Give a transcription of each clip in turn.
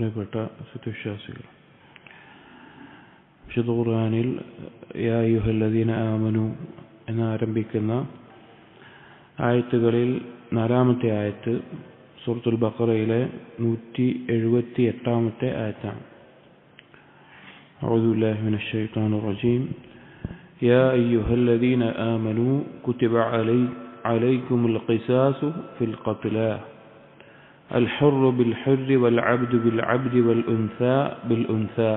പ്രിയപ്പെട്ട സത്യവിശ്വാസികൾ, വിശുദ്ധ ഖുർആനിൽ യാ അയ്യുഹല്ലദീന ആമനു എന്നാരംഭിക്കുന്ന ആയത്തുകളിൽ 4-ാമത്തെ ആയത്ത് സൂറത്തുൽ ബഖറയിലെ 178-ാമത്തെ ആയത്താണ്. അഊദു ബില്ലാഹി മിനശ് ശൈത്വാനിർ റജീം. യാ അയ്യുഹല്ലദീന ആമനു കുതിബ അലൈക്കുമുൽ ഖിസാസു ഫിൽ ഖത്ലാ الحر بالحر والعبد بالعبد والأنثى بالأنثى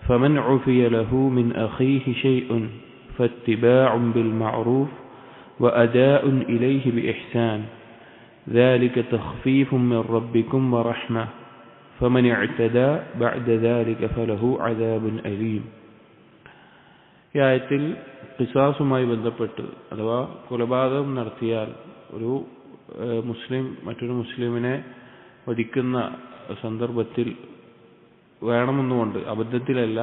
فمن عفي له من أخيه شيء فاتباع بالمعروف وأداء إليه بإحسان ذلك تخفيف من ربكم ورحمة فمن اعتدى بعد ذلك فله عذاب أليم. ഈ ആയത്തിൽ ഖിസാസുമായി ബന്ധപ്പെട്ട് അഥവാ കൊലപാതകം നടത്തിയാൽ ഒരു മുസ്ലിം മറ്റൊരു മുസ്ലിമിനെ വധിക്കുന്ന സന്ദർഭത്തിൽ വേണമെന്നുകൊണ്ട്, അബദ്ധത്തിലല്ല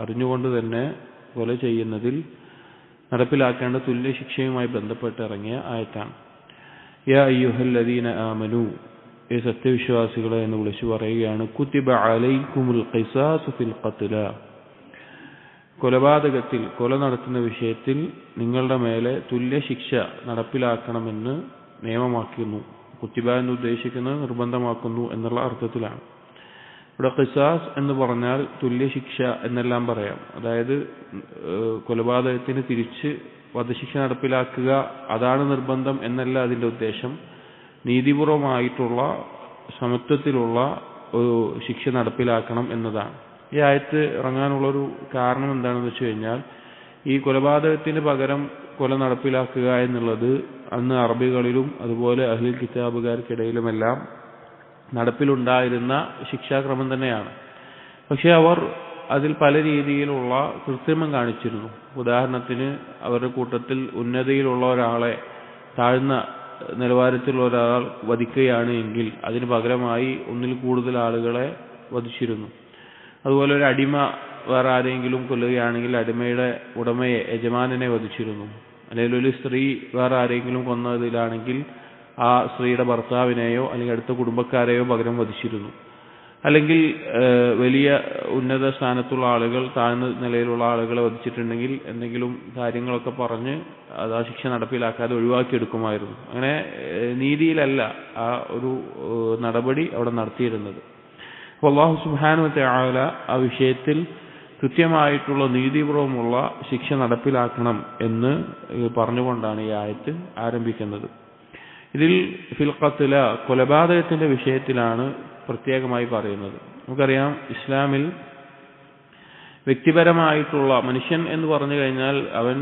അറിഞ്ഞുകൊണ്ട് തന്നെ കൊല ചെയ്യുന്നതിൽ നടപ്പിലാക്കേണ്ട തുല്യ ശിക്ഷയുമായി ബന്ധപ്പെട്ട് ഇറങ്ങിയ ആയത്താണ്. യാ അയ്യുഹല്ലദീന ആമനു, ഈ സത്യവിശ്വാസികളെ എന്ന് വിളിച്ചു പറയുകയാണ്. കുതിബ അലൈക്കുമുൽ ഖിസാസു ഫിൽ ഖത്ലാ, കൊലപാതകത്തിൽ കൊല നടത്തുന്ന വിഷയത്തിൽ നിങ്ങളുടെ മേലെ തുല്യ ശിക്ഷ നടപ്പിലാക്കണമെന്ന് നിയമമാക്കുന്നു. കുത്തിബ എന്ന് ഉദ്ദേശിക്കുന്നത് നിർബന്ധമാക്കുന്നു എന്നുള്ള അർത്ഥത്തിലാണ്. ഇവിടെ ഖിസാസ് എന്ന് പറഞ്ഞാൽ തുല്യ ശിക്ഷ എന്നെല്ലാം പറയാം. അതായത് കൊലപാതകത്തിന് തിരിച്ച് വധശിക്ഷ നടപ്പിലാക്കുക, അതാണ് നിർബന്ധം എന്നല്ല അതിൻ്റെ ഉദ്ദേശം. നീതിപൂർവമായിട്ടുള്ള സമത്വത്തിലുള്ള ഒരു ശിക്ഷ നടപ്പിലാക്കണം എന്നതാണ്. ഈ ആയത്ത് ഇറങ്ങാനുള്ളൊരു കാരണം എന്താണെന്ന് വെച്ച് കഴിഞ്ഞാൽ, ഈ കൊലപാതകത്തിന് പകരം കൊല നടപ്പിലാക്കുക എന്നുള്ളത് അന്ന് അറബികളിലും അതുപോലെ അഹ്ലുൽ കിതാബുകാർക്കിടയിലുമെല്ലാം നടപ്പിലുണ്ടായിരുന്ന ശിക്ഷാക്രമം തന്നെയാണ്. പക്ഷെ അവർ അതിൽ പല രീതിയിലുള്ള കൃത്രിമം കാണിച്ചിരുന്നു. ഉദാഹരണത്തിന്, അവരുടെ കൂട്ടത്തിൽ ഉന്നതിയിലുള്ള ഒരാളെ താഴ്ന്ന നിലവാരത്തിലുള്ള ഒരാൾ വധിക്കുകയാണ് എങ്കിൽ അതിന് പകരമായി ഒന്നിൽ കൂടുതൽ ആളുകളെ വധിച്ചിരുന്നു. അതുപോലെ ഒരു അടിമ വേറെ ആരെങ്കിലും കൊല്ലുകയാണെങ്കിൽ അടിമയുടെ ഉടമയെ, യജമാനനെ വധിച്ചിരുന്നു. അല്ലെങ്കിൽ ഒരു സ്ത്രീ വേറെ ആരെങ്കിലും കൊന്നതിലാണെങ്കിൽ ആ സ്ത്രീയുടെ ഭർത്താവിനെയോ അല്ലെങ്കിൽ അടുത്ത കുടുംബക്കാരെയോ പകരം വധിച്ചിരുന്നു. അല്ലെങ്കിൽ വലിയ ഉന്നത സ്ഥാനത്തുള്ള ആളുകൾ താഴ്ന്ന നിലയിലുള്ള ആളുകളെ വധിച്ചിട്ടുണ്ടെങ്കിൽ എന്തെങ്കിലും കാര്യങ്ങളൊക്കെ പറഞ്ഞ് അത് ആ ശിക്ഷ നടപ്പിലാക്കാതെ ഒഴിവാക്കിയെടുക്കുമായിരുന്നു. അങ്ങനെ നീതിയിലല്ല ആ ഒരു നടപടി അവിടെ നടത്തിയിരുന്നത്. അപ്പോൾ അല്ലാഹു സുബ്ഹാനഹു വ തആല ആ വിഷയത്തിൽ കൃത്യമായിട്ടുള്ള നീതിപൂർവമുള്ള ശിക്ഷ നടപ്പിലാക്കണം എന്ന് പറഞ്ഞുകൊണ്ടാണ് ഈ ആയത്ത് ആരംഭിക്കുന്നത്. ഇതിൽ ഫിൽ ഖത്ല, കൊലപാതകത്തിന്റെ വിഷയത്തിലാണ് പ്രത്യേകമായി പറയുന്നത്. നമുക്കറിയാം, ഇസ്ലാമിൽ വ്യക്തിപരമായിട്ടുള്ള മനുഷ്യൻ എന്ന് പറഞ്ഞു കഴിഞ്ഞാൽ അവൻ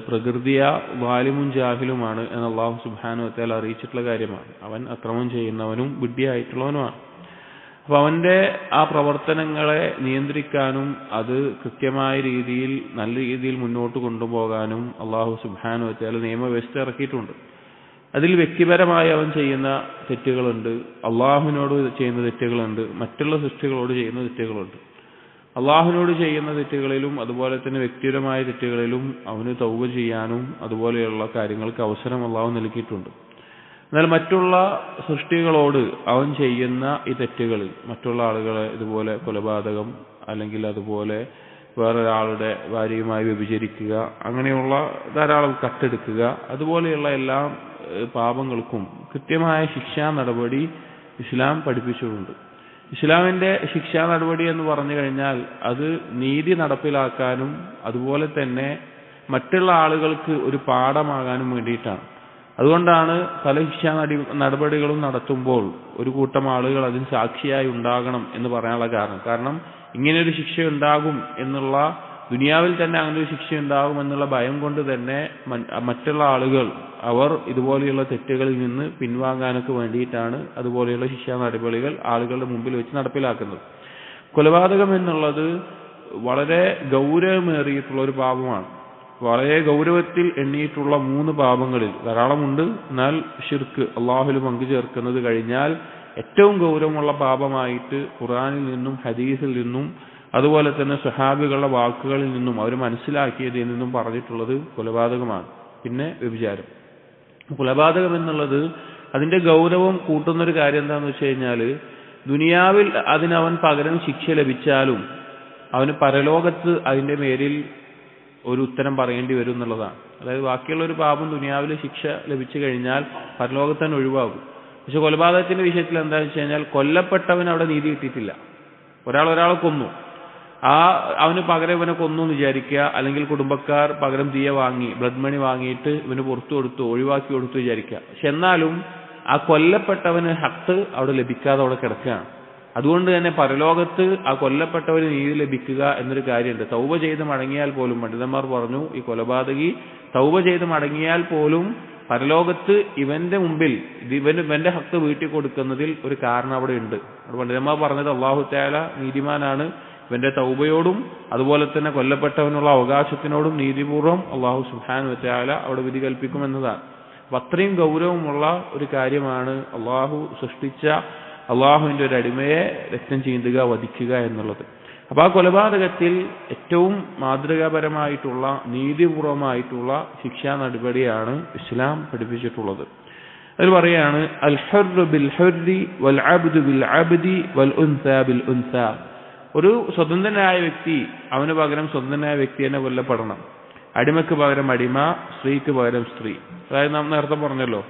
പ്രകൃതിയ വാലിമുൻ ജാഹിലുമാണ് എന്ന് അല്ലാഹു സുബ്ഹാനഹു വ തആല അറിയിച്ചിട്ടുള്ള കാര്യമാണ്. അവൻ അക്രമം ചെയ്യുന്നവനും വിഡ്ഢിയായിട്ടുള്ളവനുമാണ്. അപ്പൊ അവന്റെ ആ പ്രവർത്തനങ്ങളെ നിയന്ത്രിക്കാനും അത് കൃത്യമായ രീതിയിൽ നല്ല രീതിയിൽ മുന്നോട്ട് കൊണ്ടുപോകാനും അല്ലാഹു സുബ്ഹാനഹു വ തആല നിയമവ്യവസ്ഥ ഇറക്കിയിട്ടുണ്ട്. അതിൽ വ്യക്തിപരമായി അവൻ ചെയ്യുന്ന തെറ്റുകളുണ്ട്, അള്ളാഹുവിനോട് ചെയ്യുന്ന തെറ്റുകളുണ്ട്, മറ്റുള്ള സൃഷ്ടികളോട് ചെയ്യുന്ന തെറ്റുകളുണ്ട്. അള്ളാഹുവിനോട് ചെയ്യുന്ന തെറ്റുകളിലും അതുപോലെ തന്നെ വ്യക്തിപരമായ തെറ്റുകളിലും അവന് തൗബ ചെയ്യാനും അതുപോലെയുള്ള കാര്യങ്ങൾക്ക് അവസരം അള്ളാഹു നൽകിയിട്ടുണ്ട്. എന്നാൽ മറ്റുള്ള സൃഷ്ടികളോട് അവൻ ചെയ്യുന്ന ഈ തെറ്റുകളിൽ, മറ്റുള്ള ആളുകളെ ഇതുപോലെ കൊലപാതകം അല്ലെങ്കിൽ അതുപോലെ വേറൊരാളുടെ ഭാര്യയുമായി വ്യഭിചരിക്കുക, അങ്ങനെയുള്ള ധാരാളം കട്ടെടുക്കുക, അതുപോലെയുള്ള എല്ലാ പാപങ്ങൾക്കും കൃത്യമായ ശിക്ഷാ നടപടി ഇസ്ലാം പഠിപ്പിച്ചിട്ടുണ്ട്. ഇസ്ലാമിന്റെ ശിക്ഷാ നടപടി എന്ന് പറഞ്ഞു കഴിഞ്ഞാൽ അത് നീതി നടപ്പിലാക്കാനും അതുപോലെ തന്നെ മറ്റുള്ള ആളുകൾക്ക് ഒരു പാഠമാകാനും വേണ്ടിയിട്ടാണ്. അതുകൊണ്ടാണ് പല ശിക്ഷാ നടപടികളും നടത്തുമ്പോൾ ഒരു കൂട്ടം ആളുകൾ അതിന് സാക്ഷിയായി ഉണ്ടാകണം എന്ന് പറയാനുള്ള കാരണം ഇങ്ങനെയൊരു ശിക്ഷ ഉണ്ടാകും എന്നുള്ള, ദുനിയാവിൽ തന്നെ അങ്ങനെ ഒരു ശിക്ഷ ഉണ്ടാകും എന്നുള്ള ഭയം കൊണ്ട് തന്നെ മറ്റുള്ള ആളുകൾ അവർ ഇതുപോലെയുള്ള തെറ്റുകളിൽ നിന്ന് പിൻവാങ്ങാനൊക്കെ വേണ്ടിയിട്ടാണ് അതുപോലെയുള്ള ശിക്ഷാ നടപടികൾ ആളുകളുടെ മുമ്പിൽ വെച്ച് നടപ്പിലാക്കുന്നത്. കൊലപാതകം എന്നുള്ളത് വളരെ ഗൗരവമേറിയിട്ടുള്ള ഒരു പാപമാണ്. വളരെ ഗൗരവത്തിൽ എണ്ണിയിട്ടുള്ള 3 പാപങ്ങളിൽ ധാരാളമുണ്ട്. എന്നാൽ ശിർക്ക്, അള്ളാഹുവിൽ പങ്കു ചേർക്കുന്നത് കഴിഞ്ഞാൽ ഏറ്റവും ഗൗരവമുള്ള പാപമായിട്ട് ഖുർആനിൽ നിന്നും ഹദീസിൽ നിന്നും അതുപോലെ തന്നെ സ്വഹാബികളുടെ വാക്കുകളിൽ നിന്നും അവർ മനസ്സിലാക്കിയതിൽ നിന്നും പറഞ്ഞിട്ടുള്ളത് കൊലപാതകമാണ്. പിന്നെ വ്യഭിചാരം. കൊലപാതകം എന്നുള്ളത് അതിന്റെ ഗൗരവം കൂട്ടുന്നൊരു കാര്യം എന്താണെന്ന് വെച്ച് കഴിഞ്ഞാൽ, ദുനിയാവിൽ അതിനവൻ പകരം ശിക്ഷ ലഭിച്ചാലും അവന് പരലോകത്ത് അതിന്റെ പേരിൽ ഒരു ഉത്തരം പറയേണ്ടി വരും എന്നുള്ളതാണ്. അതായത് ബാക്കിയുള്ള ഒരു പാപം ദുനിയാവിൽ ശിക്ഷ ലഭിച്ചു കഴിഞ്ഞാൽ പരലോകത്ത് തന്നെ ഒഴിവാകും. പക്ഷെ കൊലപാതകത്തിന്റെ വിഷയത്തിൽ എന്താണെന്ന് വെച്ച് കഴിഞ്ഞാൽ കൊല്ലപ്പെട്ടവൻ അവിടെ നീതി കിട്ടിയിട്ടില്ല. ഒരാളെ കൊന്നു, അവന് പകരം ഇവനെ കൊന്നു എന്ന് വിചാരിക്കുക, അല്ലെങ്കിൽ കുടുംബക്കാർ പകരം ദിയ വാങ്ങി ബ്ലഡ് മണി വാങ്ങിയിട്ട് ഇവന് പുറത്തു കൊടുത്തു, ഒഴിവാക്കി കൊടുത്തു വിചാരിക്കുക. പക്ഷെ എന്നാലും ആ കൊല്ലപ്പെട്ടവന് ഹക്ക് അവിടെ ലഭിക്കാതെ അവിടെ കിടക്കുകയാണ്. അതുകൊണ്ട് തന്നെ പരലോകത്ത് ആ കൊല്ലപ്പെട്ടവന് നീതി ലഭിക്കുക എന്നൊരു കാര്യമുണ്ട്. തൗബ ചെയ്ത് മടങ്ങിയാൽ പോലും, പണ്ഡിതന്മാർ പറഞ്ഞു, ഈ കൊലപാതകി തൗബ ചെയ്ത് മടങ്ങിയാൽ പോലും പരലോകത്ത് ഇവന്റെ മുമ്പിൽ ഇവന്റെ ഹക്ക് വീട്ടി കൊടുക്കുന്നതിൽ ഒരു കാരണം അവിടെ ഉണ്ട്. പണ്ഡിതന്മാർ പറഞ്ഞത് അല്ലാഹു തആല നീതിമാനാണ്, ഇവന്റെ തൗബയോടും അതുപോലെ തന്നെ കൊല്ലപ്പെട്ടവനുള്ള അവകാശത്തിനോടും നീതിപൂർവ്വം അല്ലാഹു സുബ്ഹാനഹു വ തആല അവിടെ വിധി കൽപ്പിക്കുമെന്നതാണ്. അപ്പൊ അത്രയും ഗൗരവമുള്ള ഒരു കാര്യമാണ് അള്ളാഹു സൃഷ്ടിച്ച അള്ളാഹുവിന്റെ ഒരു അടിമയെ രക്തം ചീന്തുക, വധിക്കുക എന്നുള്ളത്. അപ്പൊ ആ കൊലപാതകത്തിൽ ഏറ്റവും മാതൃകാപരമായിട്ടുള്ള നീതിപൂർവമായിട്ടുള്ള ശിക്ഷാ നടപടിയാണ് ഇസ്ലാം പഠിപ്പിച്ചിട്ടുള്ളത്. അതിൽ പറയാണ്, അൽ ഹർറു ബിൽ ഹർരി വൽ അബ്ദു ബിൽ അബ്ദി വൽ ഉൻസാ ബിൽ ഉൻസാ. ഒരു സ്വതന്ത്രനായ വ്യക്തി അവന് പകരം സ്വതന്ത്രനായ വ്യക്തി തന്നെ കൊല്ലപ്പെടണം. അടിമക്ക് പകരം അടിമ, സ്ത്രീക്ക് പകരം സ്ത്രീ. അതായത് നാം നേരത്തെ പറഞ്ഞല്ലോ,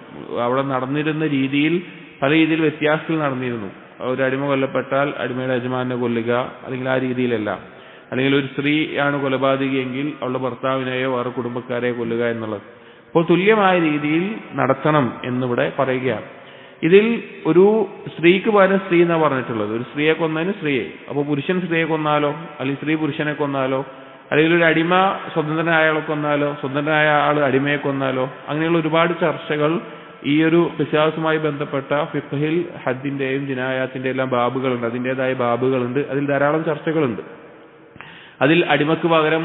അവിടെ നടന്നിരുന്ന രീതിയിൽ പല രീതിയിൽ വ്യത്യാസത്തിൽ നടന്നിരുന്നു. ഒരു അടിമ കൊല്ലപ്പെട്ടാൽ അടിമയുടെ യജമാനെ കൊല്ലുക, അല്ലെങ്കിൽ ആ രീതിയിലല്ല. അല്ലെങ്കിൽ ഒരു സ്ത്രീ ആണ് കൊലപാതകിയെങ്കിൽ അവളുടെ ഭർത്താവിനെയോ വേറെ കുടുംബക്കാരെയോ കൊല്ലുക എന്നുള്ളത്. അപ്പോൾ തുല്യമായ രീതിയിൽ നടത്തണം എന്നിവിടെ പറയുകയാണ്. ഇതിൽ ഒരു സ്ത്രീക്ക് പകരം സ്ത്രീ എന്നാണ് പറഞ്ഞിട്ടുള്ളത്. ഒരു സ്ത്രീയെ കൊന്നതിന് സ്ത്രീയെ. അപ്പോൾ പുരുഷൻ സ്ത്രീയെ കൊന്നാലോ, അല്ലെങ്കിൽ സ്ത്രീ പുരുഷനെ കൊന്നാലോ, അല്ലെങ്കിൽ ഒരു അടിമ സ്വതന്ത്രനായ ആളെ കൊന്നാലോ, സ്വതന്ത്രനായ ആൾ അടിമയെ കൊന്നാലോ, അങ്ങനെയുള്ള ഒരുപാട് ചർച്ചകൾ ഈ ഒരു ഖിസാസുമായി ബന്ധപ്പെട്ട ഫിഖ്ഹിൽ ഹദ്ദിന്റെയും ജിനായാത്തിന്റെ എല്ലാം ബാബുകളുണ്ട്, അതിൻ്റെതായ ബാബുകളുണ്ട്. അതിൽ ധാരാളം ചർച്ചകളുണ്ട്. അതിൽ അടിമക്ക് പകരം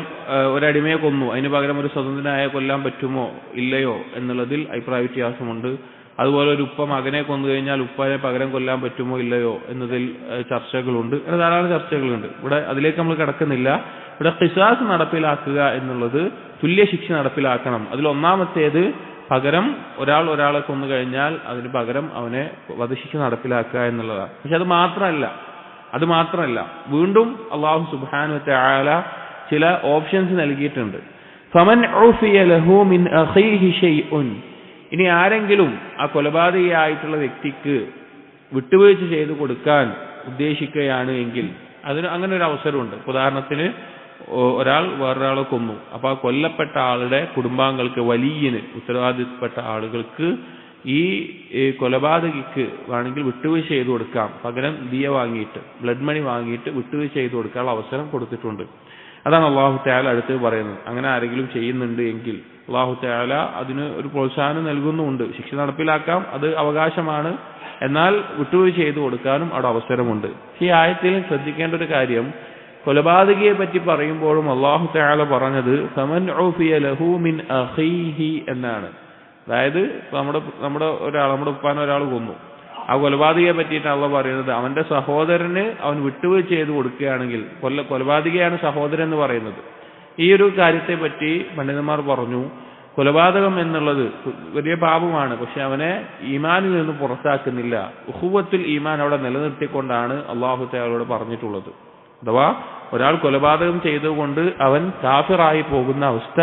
ഒരടിമയെ കൊന്നു, അതിന് പകരം ഒരു സ്വതന്ത്രനായ കൊല്ലാൻ പറ്റുമോ ഇല്ലയോ എന്നുള്ളതിൽ അഭിപ്രായ വ്യത്യാസമുണ്ട്. അതുപോലെ ഒരു ഉപ്പ മകനെ കൊന്നു കഴിഞ്ഞാൽ ഉപ്പനെ പകരം കൊല്ലാൻ പറ്റുമോ ഇല്ലയോ എന്നതിൽ ചർച്ചകളുണ്ട്. അങ്ങനെ ധാരാളം ചർച്ചകളുണ്ട്. ഇവിടെ അതിലേക്ക് നമ്മൾ കിടക്കുന്നില്ല. ഇവിടെ ഖിസാസ് നടപ്പിലാക്കുക എന്നുള്ളത് തുല്യ ശിക്ഷ നടപ്പിലാക്കണം. അതിൽ ഒന്നാമത്തേത് പകരം ഒരാളെ കൊന്നു കഴിഞ്ഞാൽ അതിന് പകരം അവനെ വധശിക്ഷ നടപ്പിലാക്കുക എന്നുള്ളതാണ്. പക്ഷെ അത് മാത്രമല്ല വീണ്ടും അല്ലാഹു സുബ്ഹാനഹു വ തആല ചില ഓപ്ഷൻസ് നൽകിയിട്ടുണ്ട്. ഫമൻ ഉഫിയ ലഹു മിൻ അഖീഹി ഷൈഉൻ. ഇനി ആരെങ്കിലും ആ കൊലപാതകിയായിട്ടുള്ള വ്യക്തിക്ക് വിട്ടുവീഴ്ച ചെയ്തു കൊടുക്കാൻ ഉദ്ദേശിക്കുകയാണ് എങ്കിൽ അതിന് അങ്ങനെ ഒരു അവസരമുണ്ട്. ഉദാഹരണത്തിന് ഒരാൾ വേറൊരാളെ കൊന്നു, അപ്പൊ ആ കൊല്ലപ്പെട്ട ആളുടെ കുടുംബാംഗങ്ങൾക്ക്, വലിയന് ഉത്തരവാദിത്തപ്പെട്ട ആളുകൾക്ക് ഈ കൊലപാതകിക്ക് വേണമെങ്കിൽ വിട്ടുവീഴ്ച ചെയ്തു കൊടുക്കാം. പകരം ദിയ വാങ്ങിയിട്ട് ബ്ലഡ് മണി വാങ്ങിയിട്ട് വിട്ടുവീഴ്ച ചെയ്തു കൊടുക്കാനുള്ള അവസരം കൊടുത്തിട്ടുണ്ട്. അതാണ് അല്ലാഹു തആല അടുത്ത് പറയുന്നത്. അങ്ങനെ ആരെങ്കിലും ചെയ്യുന്നുണ്ട് എങ്കിൽ അല്ലാഹു തആല അതിന് ഒരു പ്രോത്സാഹനം നൽകുന്നുമുണ്ട്. ശിക്ഷ നടപ്പിലാക്കാം, അത് അവകാശമാണ്. എന്നാൽ വിട്ടുവീഴ്ച ചെയ്തു കൊടുക്കാനും അവിടെ അവസരമുണ്ട്. ഈ ആയത്തിൽ ശ്രദ്ധിക്കേണ്ട ഒരു കാര്യം, കൊലപാതകിയെ പറ്റി പറയുമ്പോഴും അല്ലാഹു തആല പറഞ്ഞത് ഫമൻ ഉഫിയ ലഹു മിൻ അഖീഹി എന്നാണ്. അതായത് നമ്മുടെ ഉപ്പാനെ ഒരാൾ കൊന്നു, ആ കൊലപാതകിയെ പറ്റിയിട്ട് അള്ളാഹ് പറയുന്നത് അവന്റെ സഹോദരന് അവൻ വിട്ടുവീഴ്ച ചെയ്ത് കൊടുക്കുകയാണെങ്കിൽ, കൊലപാതകിയാണ് സഹോദരൻ എന്ന് പറയുന്നത്. ഈ ഒരു കാര്യത്തെ പറ്റി പണ്ഡിതന്മാർ പറഞ്ഞു, കൊലപാതകം എന്നുള്ളത് വലിയ പാപമാണ്, പക്ഷെ അവനെ ഈമാനിൽ നിന്ന് പുറത്താക്കുന്നില്ല. ഉഖുവത്തുൽ ഈമാൻ അവിടെ നിലനിർത്തിക്കൊണ്ടാണ് അല്ലാഹു തആലയോട് പറഞ്ഞിട്ടുള്ളത്. അഥവാ ഒരാൾ കൊലപാതകം ചെയ്തുകൊണ്ട് അവൻ കാഫിറായി പോകുന്ന അവസ്ഥ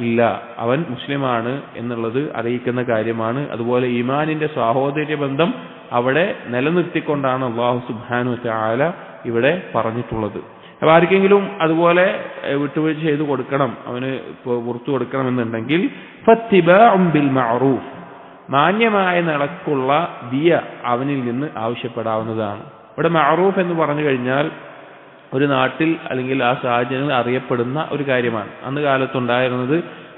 ഇല്ല, അവൻ മുസ്ലിമാണ് എന്നുള്ളത് അറിയിക്കുന്ന കാര്യമാണ്. അതുപോലെ ഈമാനിന്റെ സഹോദര്യ ബന്ധം അവിടെ നിലനിർത്തിക്കൊണ്ടാണ് അല്ലാഹു സുബ്ഹാനഹു വ തആല ഇവിടെ പറഞ്ഞിട്ടുള്ളത്. അപ്പൊ ആർക്കെങ്കിലും അതുപോലെ വിട്ടുവീഴ്ച ചെയ്തു കൊടുക്കണം, അവന് പുറത്തു കൊടുക്കണമെന്നുണ്ടെങ്കിൽ ഫത്തിബാഉം ബിൽ മഅറൂഫ്, മാന്യമായ നിലക്കുള്ള ദിയ അവനിൽ നിന്ന് ആവശ്യപ്പെടാവുന്നതാണ്. ഇവിടെ മഅറൂഫ് എന്ന് പറഞ്ഞു കഴിഞ്ഞാൽ ഒരു നാട്ടിൽ അല്ലെങ്കിൽ ആ സാഹചര്യത്തിൽ അറിയപ്പെടുന്ന ഒരു കാര്യമാണ്. അന്ന് കാലത്തുണ്ടായിരുന്നത്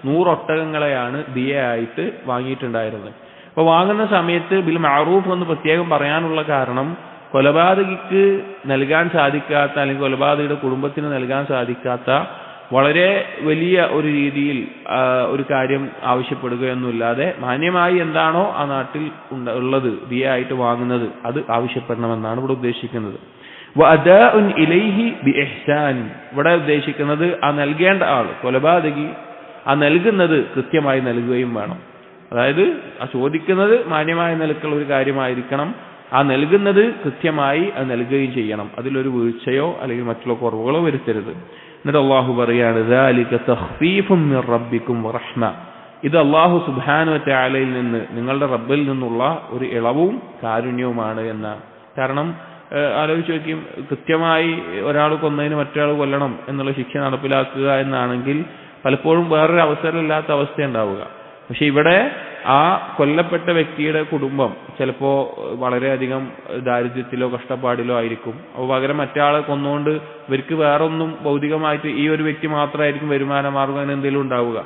100 ഒട്ടകങ്ങളെയാണ് ദിയയായിട്ട് വാങ്ങിയിട്ടുണ്ടായിരുന്നത്. അപ്പൊ വാങ്ങുന്ന സമയത്ത് ബിൽ മഅറൂഫ് എന്ന് പ്രത്യേകം പറയാനുള്ള കാരണം, കൊലപാതകിക്ക് നൽകാൻ സാധിക്കാത്ത അല്ലെങ്കിൽ കൊലപാതകിയുടെ കുടുംബത്തിന് നൽകാൻ സാധിക്കാത്ത വളരെ വലിയ ഒരു രീതിയിൽ ഒരു കാര്യം ആവശ്യപ്പെടുകയൊന്നുമില്ലാതെ മാന്യമായി എന്താണോ ആ നാട്ടിൽ ഉള്ളത് ദിയയായിട്ട് വാങ്ങുന്നത് അത് ആവശ്യപ്പെടണമെന്നാണ് ഇവിടെ ഉദ്ദേശിക്കുന്നത്. വഅദാഉൻ ഇലൈഹി ബിഇഹ്സാൻ, ഇവിടെ ഉദ്ദേശിക്കുന്നത് ആ നൽകേണ്ട ആൾ കൊലപാതകി ആ നൽകുന്നത് കൃത്യമായി നൽകുകയും വേണം. അതായത് ആ ചോദിക്കുന്നത് മാന്യമായ നിലക്കുള്ള ഒരു കാര്യമായിരിക്കണം. ആ നൽകുന്നത് കൃത്യമായി അത് നൽകുകയും ചെയ്യണം. അതിലൊരു വീഴ്ചയോ അല്ലെങ്കിൽ മറ്റുള്ള കുറവുകളോ വരുത്തരുത്. എന്നിട്ട് അള്ളാഹു പറയാണ് ദാലിക തഖ്ഫീഫും മിർ റബ്ബിക്കും വറഹ്മ. ഇത് അള്ളാഹു സുബ്ഹാനഹു വ തആലയിൽ നിന്ന് നിങ്ങളുടെ റബ്ബിൽ നിന്നുള്ള ഒരു ഇളവും കാരുണ്യവുമാണ് എന്നാണ്. കാരണം ആലോചിച്ച് നോക്കിയും കൃത്യമായി ഒരാൾ കൊന്നതിന് മറ്റൊരാൾ കൊല്ലണം എന്നുള്ള ശിക്ഷ നടപ്പിലാക്കുക എന്നാണെങ്കിൽ പലപ്പോഴും വേറൊരു അവസരമില്ലാത്ത അവസ്ഥ ഉണ്ടാവുക. പക്ഷെ ഇവിടെ ആ കൊല്ലപ്പെട്ട വ്യക്തിയുടെ കുടുംബം ചിലപ്പോ വളരെയധികം ദാരിദ്ര്യത്തിലോ കഷ്ടപ്പാടിലോ ആയിരിക്കും. അപ്പോൾ പകരം മറ്റാളെ കൊന്നുകൊണ്ട് ഇവർക്ക് വേറൊന്നും ഭൗതികമായിട്ട് ഈ ഒരു വ്യക്തി മാത്രമായിരിക്കും വരുമാന മാർഗം അങ്ങനെ എന്തെങ്കിലും ഉണ്ടാവുക.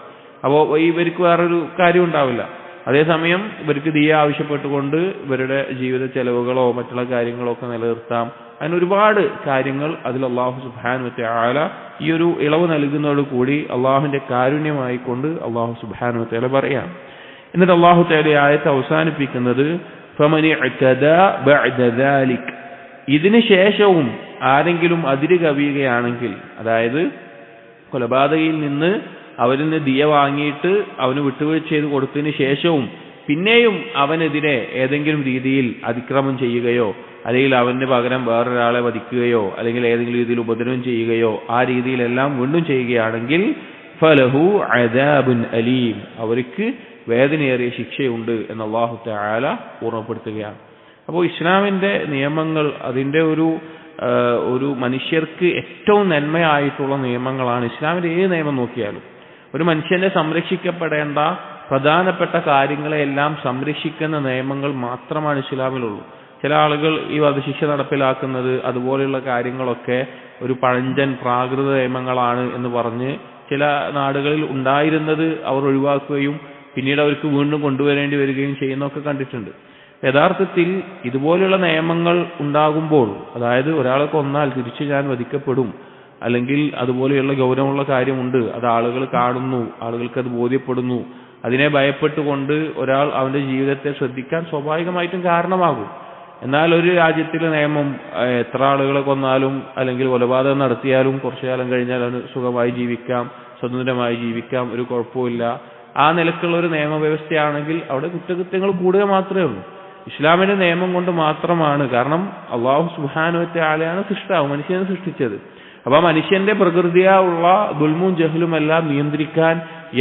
അപ്പോൾ ഇവർക്ക് വേറൊരു കാര്യം ഉണ്ടാവില്ല. അതേസമയം ഇവർക്ക് ദിയ ആവശ്യപ്പെട്ടുകൊണ്ട് ഇവരുടെ ജീവിത ചെലവുകളോ മറ്റുള്ള കാര്യങ്ങളോ ഒക്കെ നിലനിർത്താം. അതിന് ഒരുപാട് കാര്യങ്ങൾ അതിൽ അള്ളാഹു സുബ്ഹാനഹു വ തആല ഈ ഒരു ഇളവ് നൽകുന്നതോട് കൂടി അള്ളാഹുവിന്റെ കാരുണ്യമായി കൊണ്ട് അള്ളാഹു സുബ്ഹാനഹു വ തആല പറയാം. എന്നിട്ട് അള്ളാഹു തആല ആയത്ത് അവസാനിപ്പിക്കുന്നത് ഫമൻ ഇഅ്തദാ ബഅദ ദാലിക്. ഇതിന് ശേഷവും ആരെങ്കിലും അതിര് കവിയുകയാണെങ്കിൽ, അതായത് കൊലപാതകയിൽ നിന്ന് അവരിൽ നിന്ന് ദിയ വാങ്ങിയിട്ട് അവന് വിട്ടുവീഴ്ച ചെയ്ത് കൊടുത്തതിന് ശേഷവും പിന്നെയും അവനെതിരെ ഏതെങ്കിലും രീതിയിൽ അതിക്രമം ചെയ്യുകയോ അല്ലെങ്കിൽ അവന് പകരം വേറൊരാളെ വധിക്കുകയോ അല്ലെങ്കിൽ ഏതെങ്കിലും രീതിയിൽ ഉപദ്രവം ചെയ്യുകയോ ആ രീതിയിലെല്ലാം വീണ്ടും ചെയ്യുകയാണെങ്കിൽ ഫലഹു അദാബുൻ അലീം, അവർക്ക് വേദനയേറിയ ശിക്ഷയുണ്ട് എന്ന് അല്ലാഹു തആല ഓർമ്മപ്പെടുത്തുകയാണ്. അപ്പോൾ ഇസ്ലാമിന്റെ നിയമങ്ങൾ അതിന്റെ ഒരു മനുഷ്യർക്ക് ഏറ്റവും നന്മയായിട്ടുള്ള നിയമങ്ങളാണ്. ഇസ്ലാമിന്റെ ഏത് നിയമം നോക്കിയാലും ഒരു മനുഷ്യനെ സംരക്ഷിക്കപ്പെടേണ്ട പ്രധാനപ്പെട്ട കാര്യങ്ങളെല്ലാം സംരക്ഷിക്കുന്ന നിയമങ്ങൾ മാത്രമാണ് ഇസ്ലാമിലുള്ളൂ. ചില ആളുകൾ ഈ വധശിക്ഷ നടപ്പിലാക്കുന്നത് അതുപോലെയുള്ള കാര്യങ്ങളൊക്കെ ഒരു പഴഞ്ചൻ പ്രാകൃത നിയമങ്ങളാണ് എന്ന് പറഞ്ഞ് ചില നാടുകളിൽ ഉണ്ടായിരുന്നത് അവർ ഒഴിവാക്കുകയും പിന്നീട് അവർക്ക് വീണ്ടും കൊണ്ടുവരേണ്ടി വരികയും ചെയ്യുന്നതൊക്കെ കണ്ടിട്ടുണ്ട്. യഥാർത്ഥത്തിൽ ഇതുപോലെയുള്ള നിയമങ്ങൾ ഉണ്ടാകുമ്പോൾ, അതായത് ഒരാളെ കൊന്നാൽ തിരിച്ചു ഞാൻ വധിക്കപ്പെടും, അല്ലെങ്കിൽ അതുപോലെയുള്ള ഗൗരവമുള്ള കാര്യമുണ്ട്, അത് ആളുകൾ കാണുന്നു, ആളുകൾക്ക് അത് ബോധ്യപ്പെടുന്നു, അതിനെ ഭയപ്പെട്ടുകൊണ്ട് ഒരാൾ അവന്റെ ജീവിതത്തെ ശ്രദ്ധിക്കാൻ സ്വാഭാവികമായിട്ടും കാരണമാകും. എന്നാൽ ഒരു രാജ്യത്തിലെ നിയമം എത്ര ആളുകളെ കൊന്നാലും അല്ലെങ്കിൽ കൊലപാതകം നടത്തിയാലും കുറച്ചു കാലം കഴിഞ്ഞാൽ അവന് സുഖമായി ജീവിക്കാം, സ്വതന്ത്രമായി ജീവിക്കാം, ഒരു കുഴപ്പമില്ല, ആ നിലക്കുള്ള ഒരു നിയമവ്യവസ്ഥയാണെങ്കിൽ അവിടെ കുറ്റകൃത്യങ്ങൾ കൂടുക മാത്രമേ ഉള്ളൂ. ഇസ്ലാമിന്റെ നിയമം കൊണ്ട് മാത്രമാണ്. കാരണം അല്ലാഹു സുബ്ഹാനഹു വ തആലയാണ് സൃഷ്ടാവ്, മനുഷ്യനെ സൃഷ്ടിച്ചത്. അപ്പൊ മനുഷ്യന്റെ പ്രകൃതിയുള്ള ദുൽമും ജഹലും എല്ലാം നിയന്ത്രിക്കാൻ